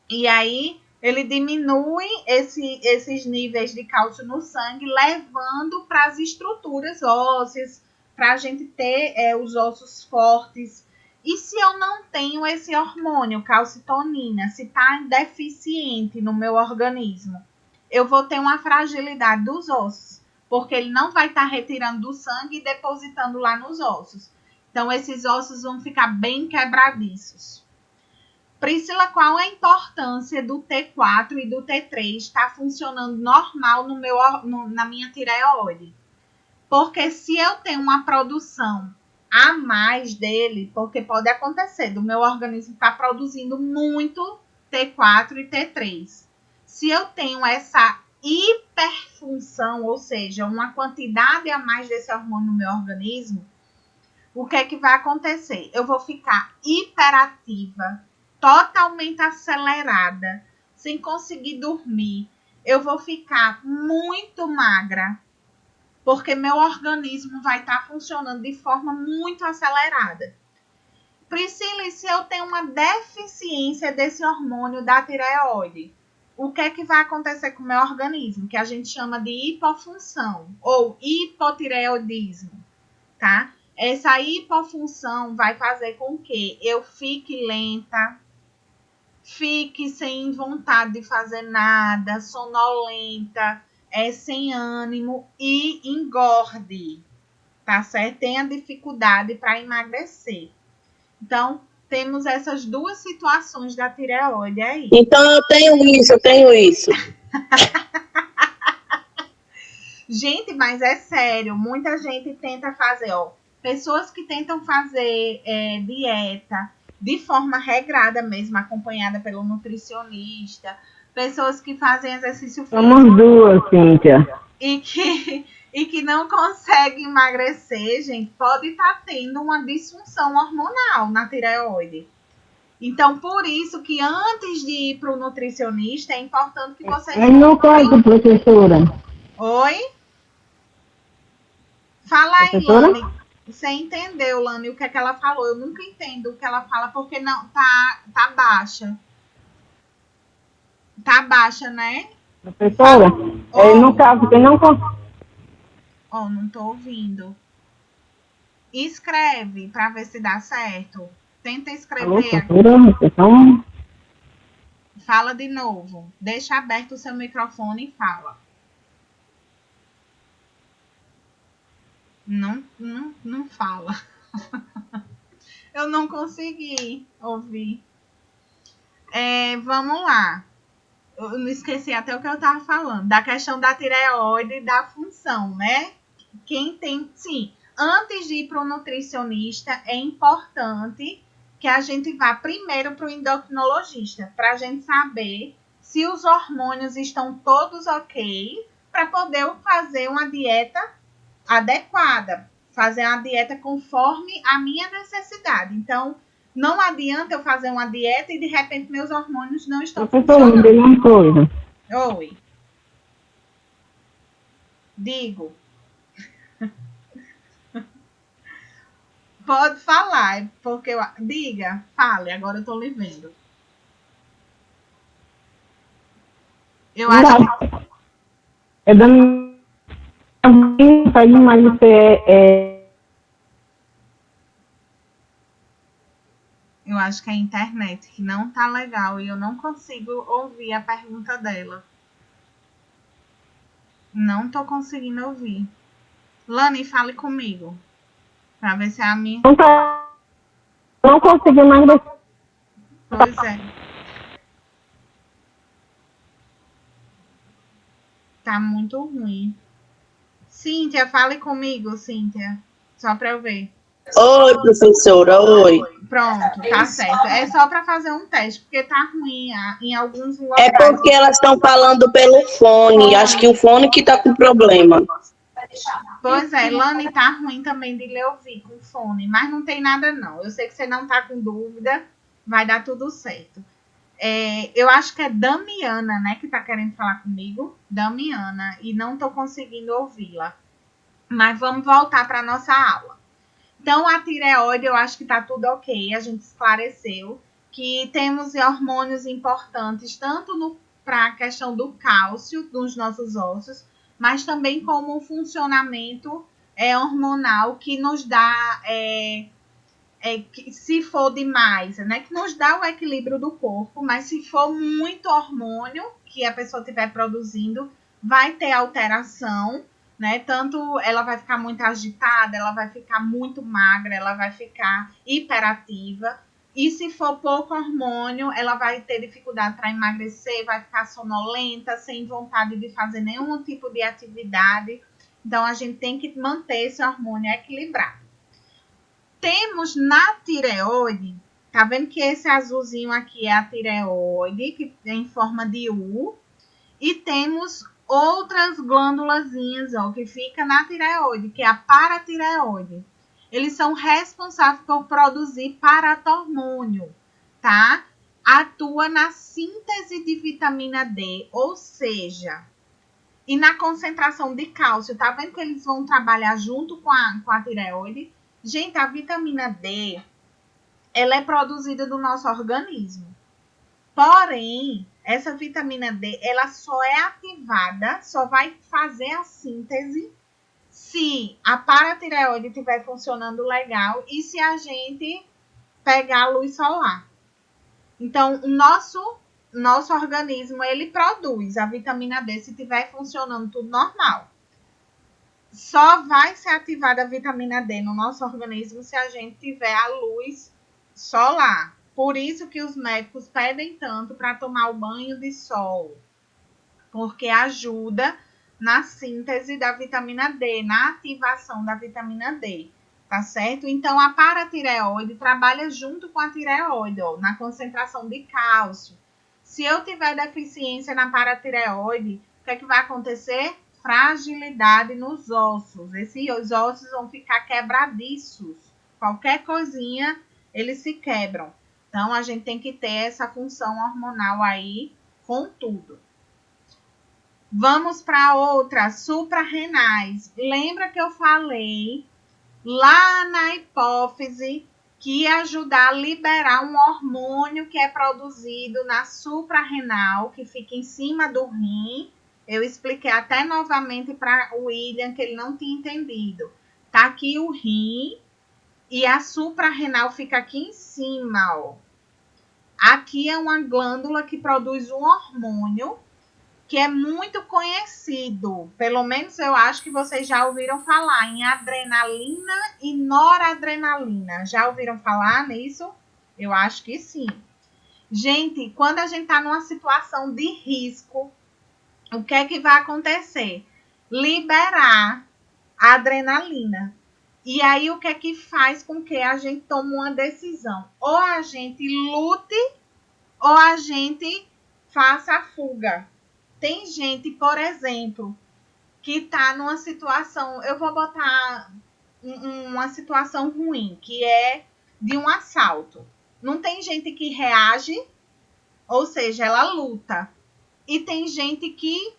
E aí, ele diminui esses níveis de cálcio no sangue, levando para as estruturas ósseas, para a gente ter os ossos fortes. E se eu não tenho esse hormônio, calcitonina, se está deficiente no meu organismo, eu vou ter uma fragilidade dos ossos, porque ele não vai estar retirando do sangue e depositando lá nos ossos. Então, esses ossos vão ficar bem quebradiços. Priscila, qual a importância do T4 e do T3 estar funcionando normal na minha tireoide? Porque se eu tenho uma produção a mais dele, porque pode acontecer do meu organismo estar produzindo muito T4 e T3. Se eu tenho essa hiperfunção, ou seja, uma quantidade a mais desse hormônio no meu organismo, o que é que vai acontecer? Eu vou ficar hiperativa, totalmente acelerada, sem conseguir dormir. Eu vou ficar muito magra, porque meu organismo vai estar funcionando de forma muito acelerada. Priscila, e se eu tenho uma deficiência desse hormônio da tireoide, o que é que vai acontecer com o meu organismo? Que a gente chama de hipofunção ou hipotireoidismo, tá? Essa hipofunção vai fazer com que eu fique lenta, fique sem vontade de fazer nada, sonolenta, sem ânimo e engorde, tá certo? Tenha dificuldade para emagrecer. Então, temos essas duas situações da tireoide aí. Então, eu tenho isso. Gente, mas é sério, muita gente tenta fazer, pessoas que tentam fazer dieta de forma regrada mesmo, acompanhada pelo nutricionista, pessoas que fazem exercício físico. Somos duas, Cíntia. E que não conseguem emagrecer, gente, pode estar tendo uma disfunção hormonal na tireoide. Então, por isso que antes de ir para o nutricionista, é importante que vocês... Mas não pode, professora. Oi? Fala aí, Professora? Lani. Você entendeu, Lani, o que é que ela falou? Eu nunca entendo o que ela fala, porque não tá baixa. Tá baixa, né? Professora, no caso, quem não consegue. Não tô ouvindo. Escreve para ver se dá certo. Tenta escrever. Fala de novo. Deixa aberto o seu microfone e fala. Não fala. Eu não consegui ouvir. Vamos lá. Eu não esqueci até o que eu estava falando. Da questão da tireoide e da função, né? Quem tem... Sim, antes de ir para o nutricionista, é importante que a gente vá primeiro para o endocrinologista, para a gente saber se os hormônios estão todos ok, para poder fazer uma dieta adequada, fazer uma dieta conforme a minha necessidade. Então, não adianta eu fazer uma dieta e de repente meus hormônios não estão funcionando. Professora, uma coisa. Oi. Digo. Pode falar, porque eu... Diga, fale, agora eu tô lhe vendo. Eu acho que... É da minha... Faz emagrecer, Eu acho que é a internet que não tá legal e eu não consigo ouvir a pergunta dela. Não tô conseguindo ouvir. Lani, fale comigo. Pra ver se é a minha... Não consegui emagrecer. Pois é. Tá muito ruim. Cíntia, fale comigo, Cíntia. Só pra eu ver. Oi, professora, oi. Pronto, tá certo. É só para fazer um teste, porque tá ruim em alguns locais. É porque elas estão falando pelo fone. Acho que o fone que tá com problema. Pois é, Lani, tá ruim também de lhe ouvir com fone, mas não tem nada não. Eu sei que você não tá com dúvida, vai dar tudo certo. Eu acho que é Damiana, né, que tá querendo falar comigo. Damiana, e não tô conseguindo ouvi-la. Mas vamos voltar para nossa aula. Então, a tireoide, eu acho que tá tudo ok. A gente esclareceu que temos hormônios importantes, tanto para a questão do cálcio dos nossos ossos, mas também como um funcionamento hormonal que nos dá, que se for demais, né, que nos dá o equilíbrio do corpo, mas se for muito hormônio que a pessoa estiver produzindo, vai ter alteração, né? Tanto ela vai ficar muito agitada, ela vai ficar muito magra, ela vai ficar hiperativa. E se for pouco hormônio, ela vai ter dificuldade para emagrecer, vai ficar sonolenta, sem vontade de fazer nenhum tipo de atividade. Então, a gente tem que manter esse hormônio equilibrado. Temos na tireoide, tá vendo que esse azulzinho aqui é a tireoide, que é em forma de U. E temos outras glândulazinhas, ó, que fica na tireoide, que é a paratireoide. Eles são responsáveis por produzir paratormônio, tá? Atua na síntese de vitamina D, ou seja, e na concentração de cálcio. Tá vendo que eles vão trabalhar junto com a tireoide? Gente, a vitamina D, ela é produzida do nosso organismo. Porém, essa vitamina D, ela só é ativada, só vai fazer a síntese se a paratireoide estiver funcionando legal e se a gente pegar a luz solar. Então, o nosso organismo, ele produz a vitamina D se estiver funcionando tudo normal. Só vai ser ativada a vitamina D no nosso organismo se a gente tiver a luz solar. Por isso que os médicos pedem tanto para tomar o banho de sol, porque ajuda na síntese da vitamina D, na ativação da vitamina D, tá certo? Então, a paratireoide trabalha junto com a tireoide, ó, na concentração de cálcio. Se eu tiver deficiência na paratireoide, o que é que vai acontecer? Fragilidade nos ossos. Esses ossos vão ficar quebradiços. Qualquer coisinha, eles se quebram. Então, a gente tem que ter essa função hormonal aí com tudo. Vamos para outra, suprarrenais. Lembra que eu falei lá na hipófise que ia ajudar a liberar um hormônio que é produzido na suprarrenal, que fica em cima do rim. Eu expliquei até novamente para o William, que ele não tinha entendido. Tá aqui o rim e a suprarrenal fica aqui em cima, ó. Aqui é uma glândula que produz um hormônio que é muito conhecido. Pelo menos eu acho que vocês já ouviram falar em adrenalina e noradrenalina. Já ouviram falar nisso? Eu acho que sim. Gente, quando a gente está numa situação de risco, o que é que vai acontecer? Liberar a adrenalina. E aí, o que é que faz com que a gente tome uma decisão? Ou a gente lute, ou a gente faça a fuga. Tem gente, por exemplo, que está numa situação... Eu vou botar uma situação ruim, que é de um assalto. Não tem gente que reage, ou seja, ela luta. E tem gente que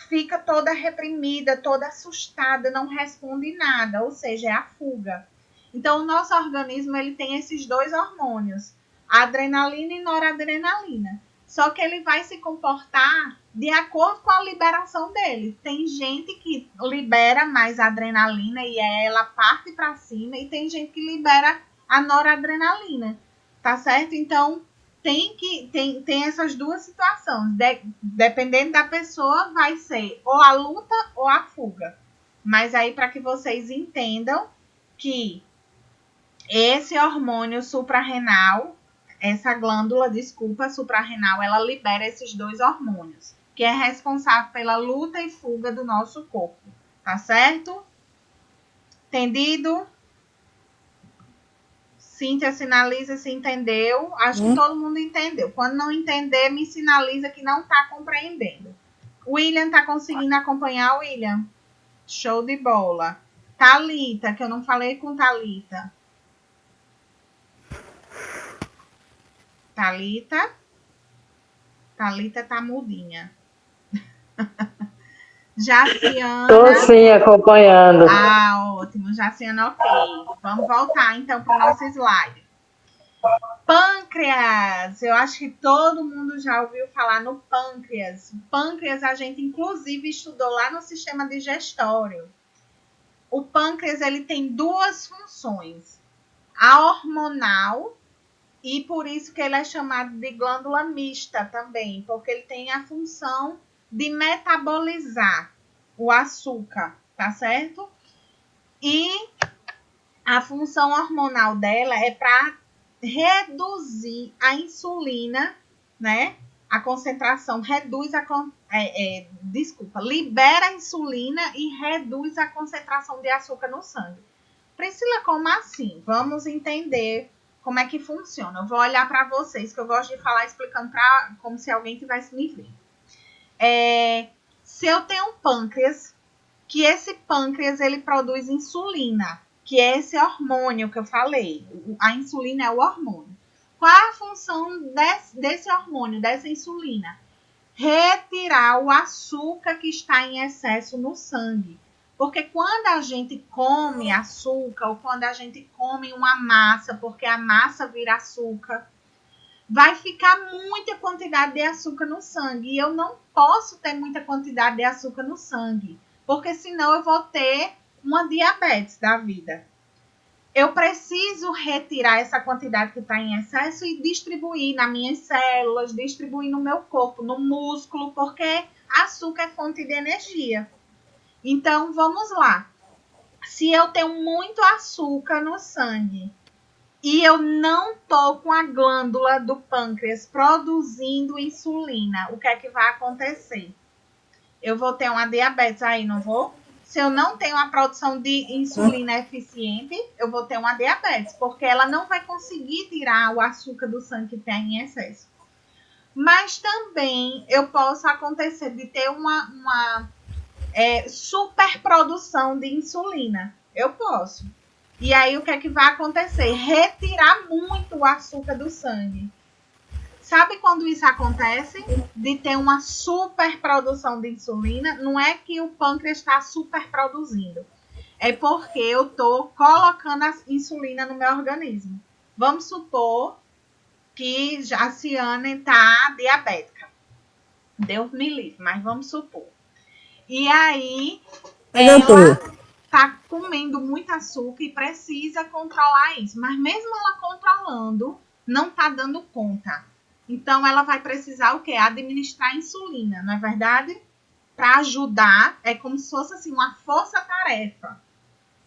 fica toda reprimida, toda assustada, não responde nada, ou seja, é a fuga. Então, o nosso organismo ele tem esses dois hormônios, adrenalina e noradrenalina. Só que ele vai se comportar de acordo com a liberação dele. Tem gente que libera mais adrenalina e ela parte para cima, e tem gente que libera a noradrenalina, tá certo? Então, tem essas duas situações. Dependendo da pessoa, vai ser ou a luta ou a fuga. Mas aí, para que vocês entendam que esse hormônio suprarrenal, essa glândula, suprarrenal, ela libera esses dois hormônios, que é responsável pela luta e fuga do nosso corpo. Tá certo? Entendido? Cíntia, sinaliza se entendeu. Acho que todo mundo entendeu. Quando não entender, me sinaliza que não está compreendendo. William, está conseguindo acompanhar, William? Show de bola. Thalita, que eu não falei com Thalita. Thalita tá mudinha. Jaciana. Tô sim acompanhando. Ah, ótimo. Jaciana, ok. Vamos voltar então para o nosso slide. Pâncreas. Eu acho que todo mundo já ouviu falar no pâncreas. Pâncreas a gente inclusive estudou lá no sistema digestório. O pâncreas ele tem duas funções. A hormonal, e por isso que ele é chamado de glândula mista também, porque ele tem a função de metabolizar o açúcar, tá certo? E a função hormonal dela é para reduzir a insulina, né? A concentração libera a insulina e reduz a concentração de açúcar no sangue. Priscila, como assim? Vamos entender como é que funciona. Eu vou olhar para vocês, que eu gosto de falar explicando como se alguém tivesse me vendo. Se eu tenho um pâncreas, que esse pâncreas ele produz insulina, que é esse hormônio que eu falei. A insulina é o hormônio. Qual é a função desse hormônio, dessa insulina? Retirar o açúcar que está em excesso no sangue. Porque quando a gente come açúcar, ou quando a gente come uma massa, porque a massa vira açúcar, vai ficar muita quantidade de açúcar no sangue. E eu não posso ter muita quantidade de açúcar no sangue, porque senão eu vou ter uma diabetes da vida. Eu preciso retirar essa quantidade que está em excesso e distribuir nas minhas células, distribuir no meu corpo, no músculo, porque açúcar é fonte de energia. Então, vamos lá. Se eu tenho muito açúcar no sangue e eu não estou com a glândula do pâncreas produzindo insulina, o que é que vai acontecer? Eu vou ter uma diabetes aí, não vou? Se eu não tenho a produção de insulina eficiente, eu vou ter uma diabetes, porque ela não vai conseguir tirar o açúcar do sangue que tem em excesso. Mas também eu posso acontecer de ter uma superprodução de insulina. Eu posso. E aí o que é que vai acontecer? Retirar muito o açúcar do sangue. Sabe quando isso acontece? De ter uma superprodução de insulina? Não é que o pâncreas está superproduzindo. É porque eu estou colocando a insulina no meu organismo. Vamos supor que a Ciane está diabética. Deus me livre, mas vamos supor. E aí, ela está comendo muito açúcar e precisa controlar isso. Mas mesmo ela controlando, não está dando conta. Então, ela vai precisar o quê? Administrar insulina, não é verdade? Para ajudar, é como se fosse assim, uma força-tarefa.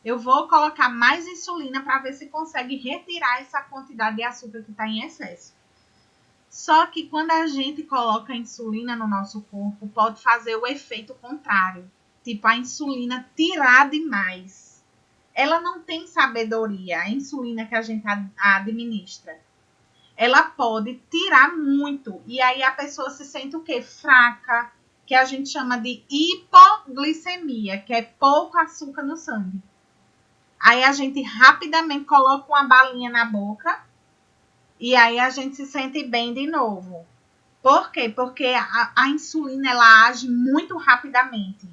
Eu vou colocar mais insulina para ver se consegue retirar essa quantidade de açúcar que está em excesso. Só que quando a gente coloca a insulina no nosso corpo, pode fazer o efeito contrário. Tipo, a insulina tirar demais. Ela não tem sabedoria, a insulina que a gente administra. Ela pode tirar muito. E aí a pessoa se sente o quê? Fraca, que a gente chama de hipoglicemia, que é pouco açúcar no sangue. Aí a gente rapidamente coloca uma balinha na boca e aí a gente se sente bem de novo. Por quê? Porque a insulina ela age muito rapidamente,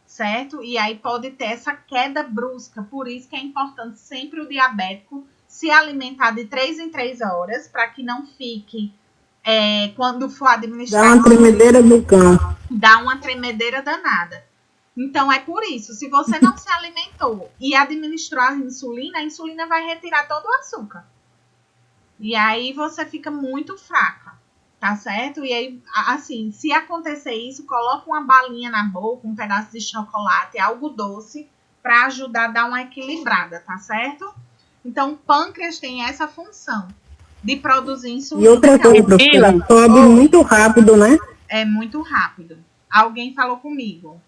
certo? E aí pode ter essa queda brusca. Por isso que é importante sempre o diabético se alimentar de 3 em 3 horas, para que não fique, quando for administrar... Dá uma tremedeira do cão. Dá uma tremedeira danada. Então, é por isso, se você não se alimentou e administrou a insulina vai retirar todo o açúcar. E aí você fica muito fraca, tá certo? E aí, assim, se acontecer isso, coloca uma balinha na boca, um pedaço de chocolate, algo doce, para ajudar a dar uma equilibrada, tá certo? Então, o pâncreas tem essa função de produzir insulina. E outra coisa, professora, sobe muito rápido, né? É muito rápido. Alguém falou comigo?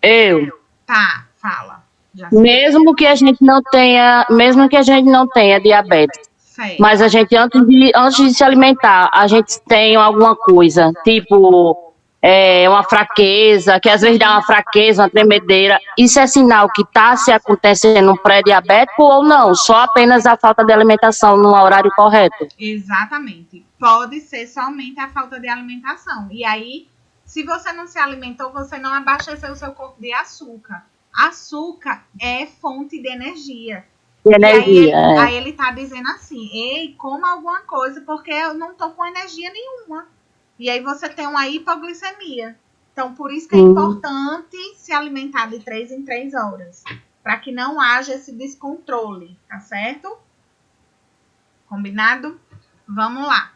Eu. Tá, fala. Já sei. Mesmo que a gente não tenha diabetes, Certo. mas a gente, antes de se alimentar, a gente tem alguma coisa, tipo uma fraqueza, que às vezes dá uma fraqueza, uma tremedeira. Isso é sinal que está se acontecendo um pré-diabético ou não? Só apenas a falta de alimentação no horário correto? Exatamente. Pode ser somente a falta de alimentação. E aí, se você não se alimentou, você não abasteceu o seu corpo de açúcar. Açúcar é fonte de energia. Aí ele tá dizendo assim, ei, coma alguma coisa, porque eu não tô com energia nenhuma. E aí você tem uma hipoglicemia. Então, por isso que é importante se alimentar de 3 em 3 horas. Para que não haja esse descontrole, tá certo? Combinado? Vamos lá.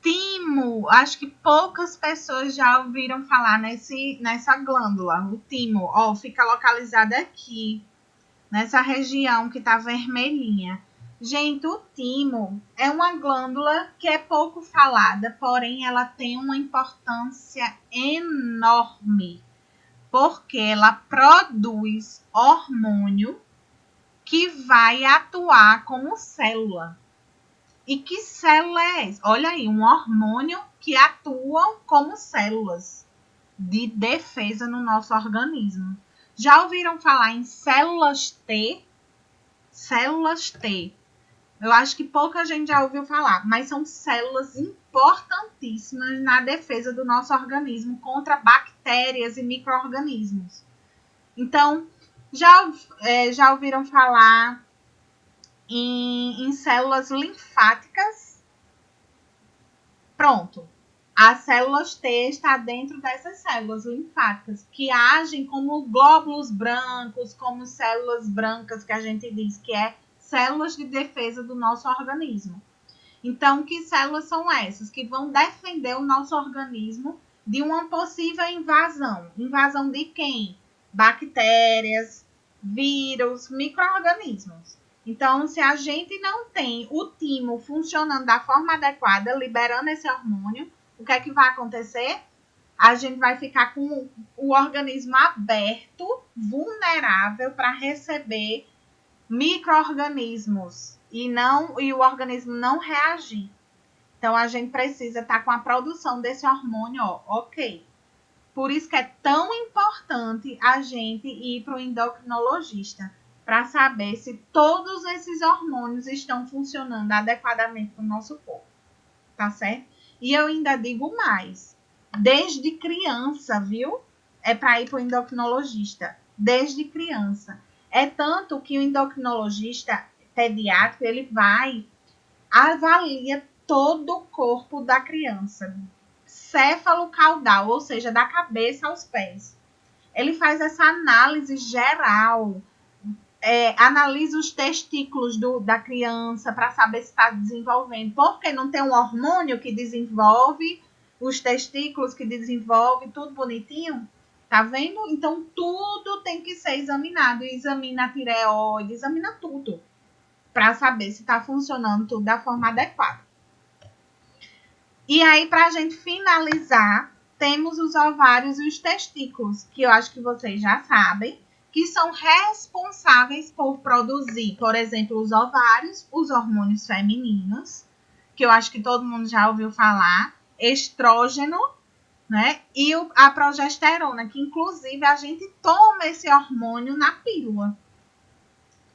Timo. Acho que poucas pessoas já ouviram falar nessa glândula. O timo, ó, fica localizado aqui. Nessa região que tá vermelhinha. Gente, o timo é uma glândula que é pouco falada, porém ela tem uma importância enorme, porque ela produz hormônio que vai atuar como célula. E que célula é essa? Olha aí, um hormônio que atua como células de defesa no nosso organismo. Já ouviram falar em células T? Células T. Eu acho que pouca gente já ouviu falar, mas são células importantíssimas na defesa do nosso organismo contra bactérias e micro-organismos. Então, já ouviram falar em células linfáticas? Pronto. As células T está dentro dessas células linfáticas, que agem como glóbulos brancos, como células brancas, que a gente diz que é células de defesa do nosso organismo. Então, que células são essas? Que vão defender o nosso organismo de uma possível invasão. Invasão de quem? Bactérias, vírus, micro-organismos. Então, se a gente não tem o timo funcionando da forma adequada, liberando esse hormônio, o que é que vai acontecer? A gente vai ficar com o organismo aberto, vulnerável para receber micro-organismos e o organismo não reagir. Então, a gente precisa estar com a produção desse hormônio, ok. Por isso que é tão importante a gente ir para o endocrinologista, para saber se todos esses hormônios estão funcionando adequadamente no nosso corpo. Tá certo? E eu ainda digo mais. Desde criança, viu? É para ir para o endocrinologista. Desde criança. É tanto que o endocrinologista pediátrico, ele avalia todo o corpo da criança. Céfalo-caudal, ou seja, da cabeça aos pés. Ele faz essa análise geral. Analisa os testículos da criança para saber se está desenvolvendo. Porque não tem um hormônio que desenvolve os testículos, que desenvolve tudo bonitinho? Tá vendo? Então, tudo tem que ser examinado. Examina a tireoide, examina tudo. Para saber se está funcionando tudo da forma adequada. E aí, para a gente finalizar, temos os ovários e os testículos, que eu acho que vocês já sabem, que são responsáveis por produzir, por exemplo, os ovários, os hormônios femininos, que eu acho que todo mundo já ouviu falar, estrógeno, né? E a progesterona, que inclusive a gente toma esse hormônio na pílula.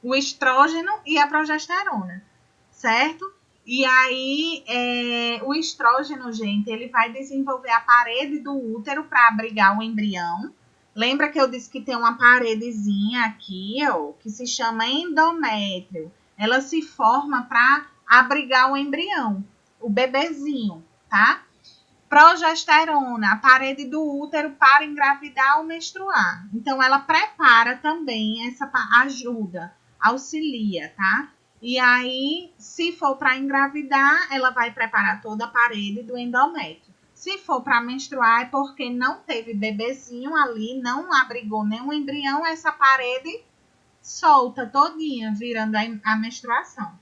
O estrógeno e a progesterona, certo? E aí, o estrógeno, gente, ele vai desenvolver a parede do útero para abrigar o embrião. Lembra que eu disse que tem uma paredezinha aqui, ó, que se chama endométrio. Ela se forma para abrigar o embrião, o bebezinho, tá? Progesterona, a parede do útero para engravidar ou menstruar. Então, ela prepara também, ajuda, auxilia, tá? E aí, se for para engravidar, ela vai preparar toda a parede do endométrio. Se for para menstruar, é porque não teve bebezinho ali, não abrigou nenhum embrião, essa parede solta todinha, virando a menstruação.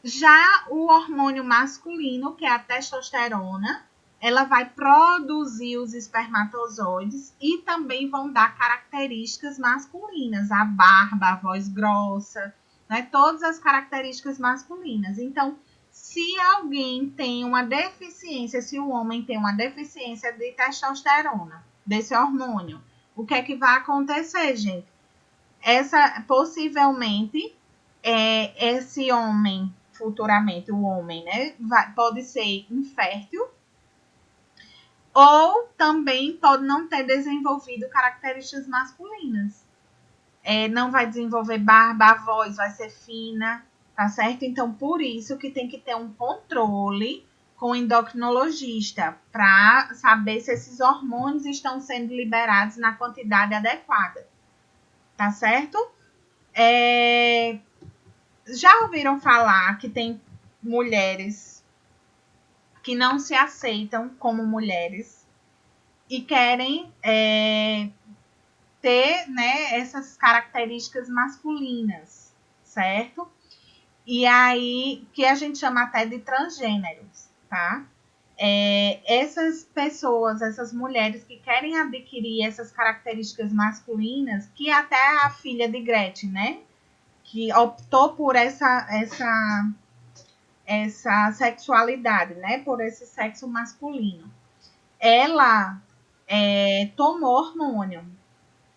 Já o hormônio masculino, que é a testosterona, ela vai produzir os espermatozoides e também vão dar características masculinas, a barba, a voz grossa, né? Todas as características masculinas. Então, se alguém tem uma deficiência, se o homem tem uma deficiência de testosterona, desse hormônio, o que é que vai acontecer, gente? Possivelmente, esse homem, futuramente o homem, né, pode ser infértil, ou também pode não ter desenvolvido características masculinas. Não vai desenvolver barba, a voz vai ser fina, tá certo? Então, por isso que tem que ter um controle com o endocrinologista para saber se esses hormônios estão sendo liberados na quantidade adequada, tá certo? Já ouviram falar que tem mulheres que não se aceitam como mulheres e querem ter, né, essas características masculinas, certo? E aí, que a gente chama até de transgêneros, tá? Essas pessoas, essas mulheres que querem adquirir essas características masculinas, que até a filha de Gretchen, né? Que optou por essa sexualidade, né? Por esse sexo masculino. Ela tomou hormônio.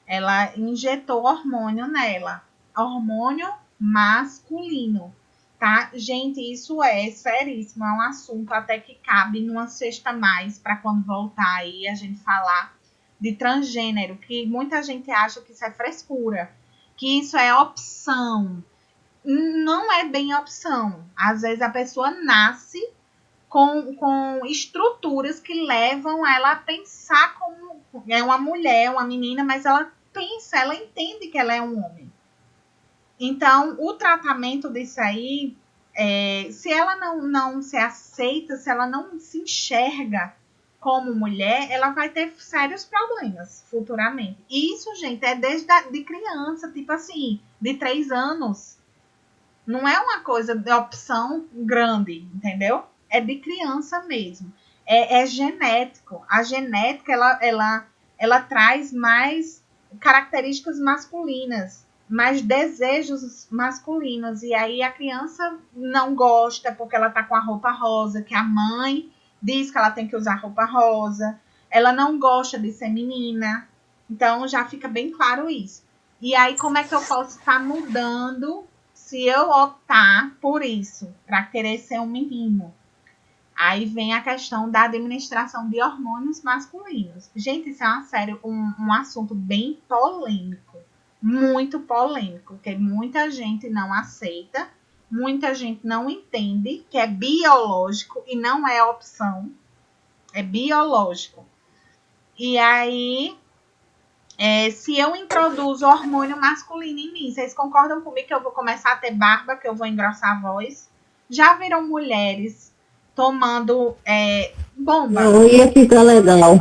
Ela injetou hormônio nela. Hormônio masculino. Tá? Gente, isso é seríssimo. É um assunto até que cabe numa sexta mais para quando voltar aí a gente falar de transgênero. Que muita gente acha que isso é frescura. Que isso é opção. Não é bem opção. Às vezes a pessoa nasce com estruturas que levam ela a pensar como é uma mulher, uma menina, mas ela pensa, ela entende que ela é um homem. Então, o tratamento disso aí, se ela não se aceita, se ela não se enxerga como mulher, ela vai ter sérios problemas futuramente. E isso, gente, é desde de criança, tipo assim, de 3 anos. Não é uma coisa de opção grande, entendeu? É de criança mesmo. É genético. A genética, ela traz mais características masculinas, mais desejos masculinos. E aí a criança não gosta porque ela tá com a roupa rosa, que a mãe diz que ela tem que usar roupa rosa. Ela não gosta de ser menina. Então já fica bem claro isso. E aí como é que eu posso estar mudando se eu optar por isso, para querer ser um menino? Aí vem a questão da administração de hormônios masculinos. Gente, isso é um assunto bem polêmico. Muito polêmico. Porque muita gente não aceita. Muita gente não entende que é biológico e não é opção. É biológico. E aí, se eu introduzo hormônio masculino em mim, vocês concordam comigo que eu vou começar a ter barba, que eu vou engrossar a voz? Já viram mulheres tomando bomba? Não ia ficar legal.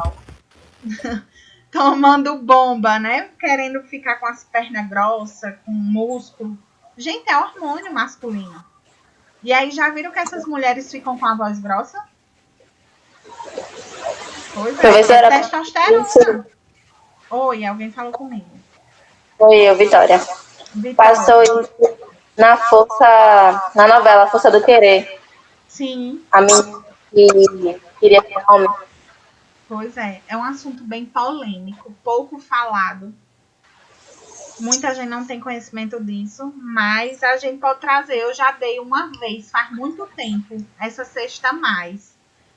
Tomando bomba, né? Querendo ficar com as pernas grossas, com músculo. Gente, é hormônio masculino. E aí, já viram que essas mulheres ficam com a voz grossa? Pois é testosterona. Oi, alguém falou comigo. Oi, eu, Vitória. Passou na novela Força do Querer. Sim. A menina que queria ser homem. Pois é um assunto bem polêmico, pouco falado. Muita gente não tem conhecimento disso, mas a gente pode trazer. Eu já dei uma vez, faz muito tempo, essa sexta mais.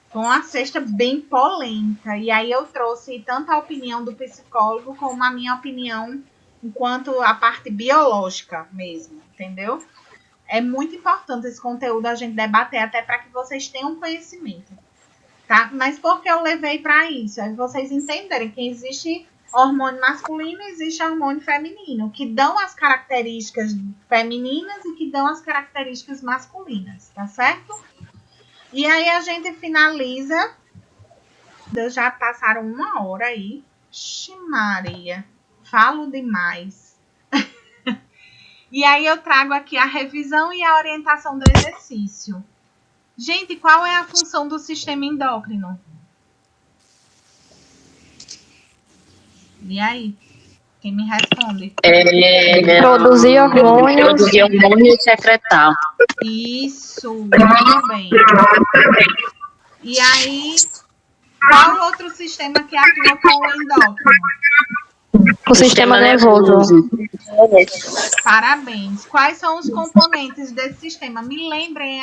Foi uma sexta bem polêmica. E aí eu trouxe tanto a opinião do psicólogo como a minha opinião enquanto a parte biológica mesmo, entendeu? É muito importante esse conteúdo a gente debater até para que vocês tenham conhecimento, tá? Mas por que eu levei para isso? É vocês entenderem que existe hormônio masculino e existe hormônio feminino, que dão as características femininas e que dão as características masculinas, tá certo? E aí a gente finaliza. Já passaram 1 hora aí. Maria, falo demais. E aí eu trago aqui a revisão e a orientação do exercício. Gente, qual é a função do sistema endócrino? E aí? Quem me responde? Produzir hormônios e secretar. Isso, muito bem. E aí, qual outro sistema que atua com o endócrino? O sistema nervoso. Parabéns. Quais são os componentes desse sistema? Me lembrem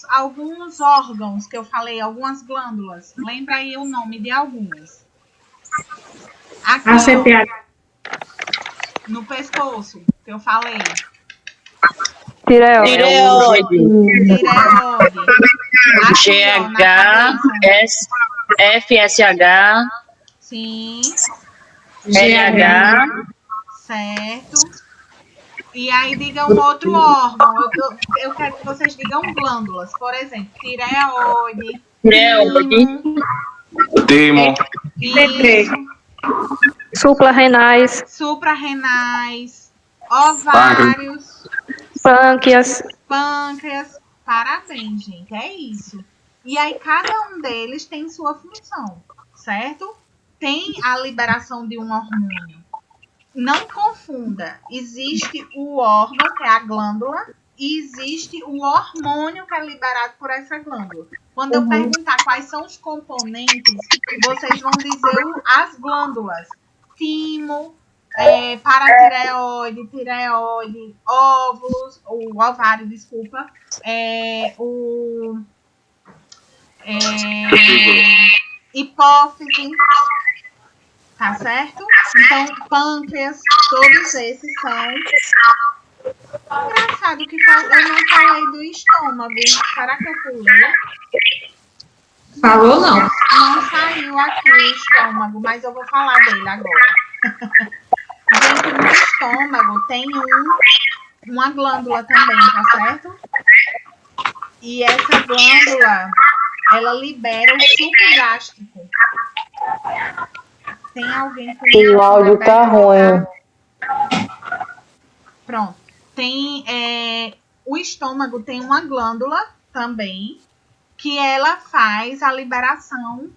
alguns órgãos que eu falei, algumas glândulas. Lembra aí o nome de algumas. Aqui, ó, no pescoço, que eu falei. Tireoide. GH, FSH. Sim. LH. Certo. E aí diga um outro órgão. Eu quero que vocês digam glândulas. Por exemplo, tireoide. Timo. Suprarrenais, Suprarrenais. Ovários. pâncreas, pâncreas. Parabéns, gente. É isso. E aí, cada um deles tem sua função, certo? Tem a liberação de um hormônio. Não confunda. Existe o órgão, que é a glândula, e existe o hormônio que é liberado por essa glândula. Quando eu perguntar quais são os componentes, vocês vão dizer as glândulas. Timo, paratireoide, tireoide, óvulos, o ovário, desculpa, hipófise, tá certo? Então, pâncreas, todos esses são. Engraçado que eu não falei do estômago. Será que eu pulei? Falou não. Não saiu aqui o estômago, mas eu vou falar dele agora. Gente, no estômago tem uma glândula também, tá certo? E essa glândula, ela libera o suco gástrico. Tem alguém com O áudio tá ruim. Pronto. O estômago tem uma glândula também, que ela faz a liberação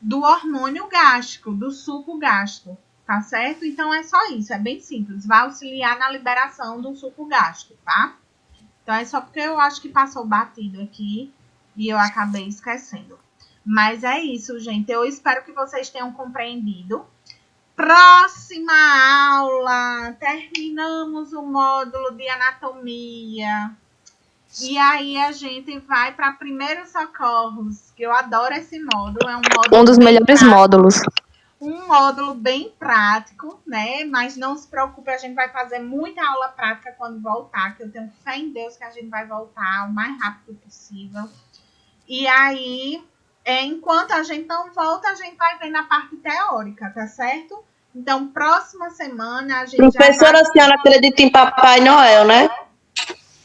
do hormônio gástrico, do suco gástrico, tá certo? Então é só isso, é bem simples. Vai auxiliar na liberação do suco gástrico, tá? Então é só porque eu acho que passou batido aqui e eu acabei esquecendo. Mas é isso, gente. Eu espero que vocês tenham compreendido. Próxima aula, terminamos o módulo de anatomia. E aí a gente vai para primeiros socorros, que eu adoro esse módulo. É um módulo Um dos melhores prático, módulos. um módulo bem prático, né? Mas não se preocupe, a gente vai fazer muita aula prática quando voltar, que eu tenho fé em Deus que a gente vai voltar o mais rápido possível. E aí, enquanto a gente não volta, a gente vai ver na parte teórica, tá certo? Então, próxima semana a gente Professora, já a senhora acredita em Papai Noel, né?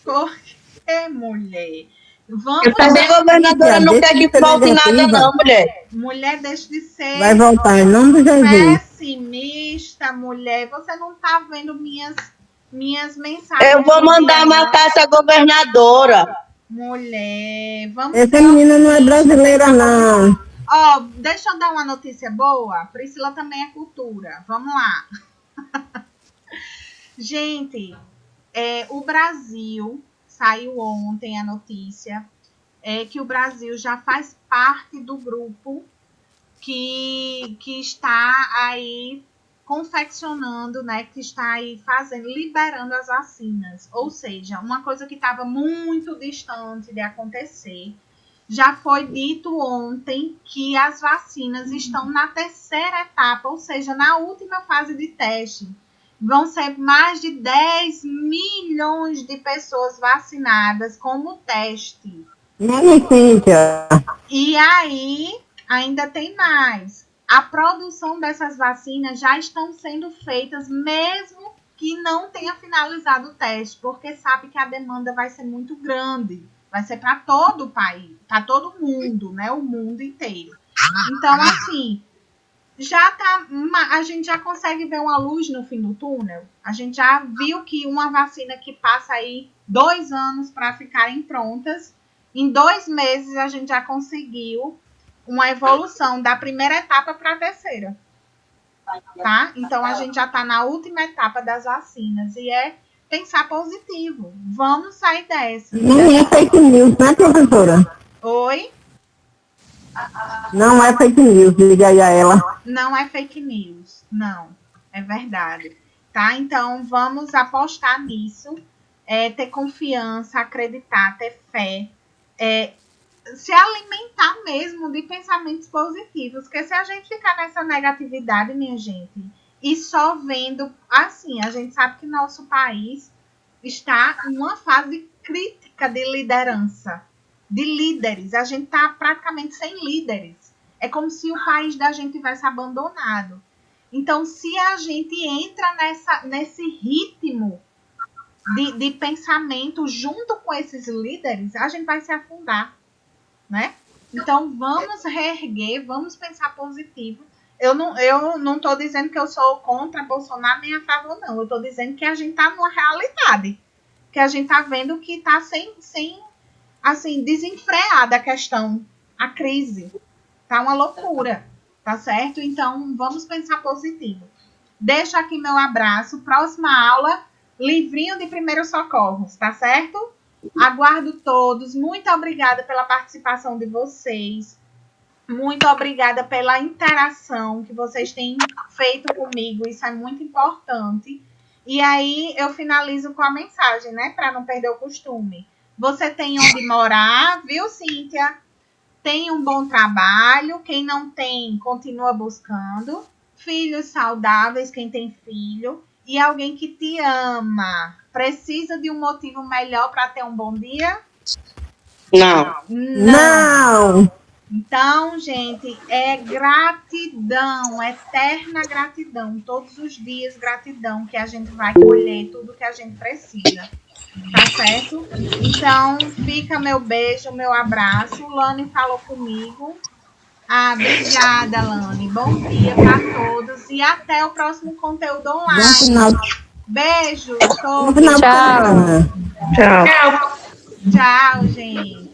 Por que, mulher? Vamos... A governadora não quer que falte nada não, mulher. Mulher, deixa de ser Vai voltar em nome do Jesus. pessimista, mulher. Você não tá vendo minhas mensagens. Eu vou mandar uma matar essa governadora. Mulher, vamos... Essa menina não é brasileira, não. Ó, deixa eu dar uma notícia boa. Priscila também é cultura. Vamos lá. Gente, o Brasil, saiu ontem a notícia, que o Brasil já faz parte do grupo que está aí confeccionando, né, que está aí liberando as vacinas. Ou seja, uma coisa que estava muito distante de acontecer. Já foi dito ontem que as vacinas estão na terceira etapa, ou seja, na última fase de teste. Vão ser mais de 10 milhões de pessoas vacinadas como teste. Cíntia. E aí, ainda tem mais. A produção dessas vacinas já estão sendo feitas, mesmo que não tenha finalizado o teste, porque sabe que a demanda vai ser muito grande. Vai ser para todo o país, para todo mundo, né? O mundo inteiro. Então, assim, a gente já consegue ver uma luz no fim do túnel. A gente já viu que uma vacina que passa aí 2 anos para ficarem prontas, em 2 meses a gente já conseguiu uma evolução da primeira etapa para a terceira. Tá? Então, a gente já está na última etapa das vacinas e pensar positivo. Vamos sair dessa. Não é fake news, né, professora? Oi? Não é fake news, liga aí a ela. Não é fake news, não. É verdade. Tá? Então, vamos apostar nisso. Ter confiança, acreditar, ter fé. Se alimentar mesmo de pensamentos positivos. Porque se a gente ficar nessa negatividade, minha gente, e só vendo, assim, a gente sabe que nosso país está em uma fase crítica de liderança, de líderes. A gente está praticamente sem líderes. É como se o país da gente tivesse abandonado. Então, se a gente entra nesse ritmo de pensamento junto com esses líderes, a gente vai se afundar, né? Então, vamos reerguer, vamos pensar positivo. Eu não estou dizendo que eu sou contra Bolsonaro nem a favor, não. Eu estou dizendo que a gente está numa realidade. que a gente tá vendo que tá sem assim, desenfreada a questão, a crise. Tá uma loucura, tá certo? Então, vamos pensar positivo. Deixo aqui meu abraço. Próxima aula, livrinho de primeiros socorros, tá certo? Aguardo todos. Muito obrigada pela participação de vocês. Muito obrigada pela interação que vocês têm feito comigo. Isso é muito importante. E aí, eu finalizo com a mensagem, né? Para não perder o costume. Você tem onde morar, viu, Cíntia? Tem um bom trabalho. Quem não tem, continua buscando. Filhos saudáveis, quem tem filho. E alguém que te ama. Precisa de um motivo melhor para ter um bom dia? Não. Não. Então, gente, é gratidão, eterna gratidão. Todos os dias, gratidão, que a gente vai colher tudo que a gente precisa. Tá certo? Então, fica meu beijo, meu abraço. Lani falou comigo. Ah, obrigada, Lani. Bom dia para todos e até o próximo conteúdo Bom online. final. Beijo, Bom todos. final de semana. Tchau. Tchau, gente.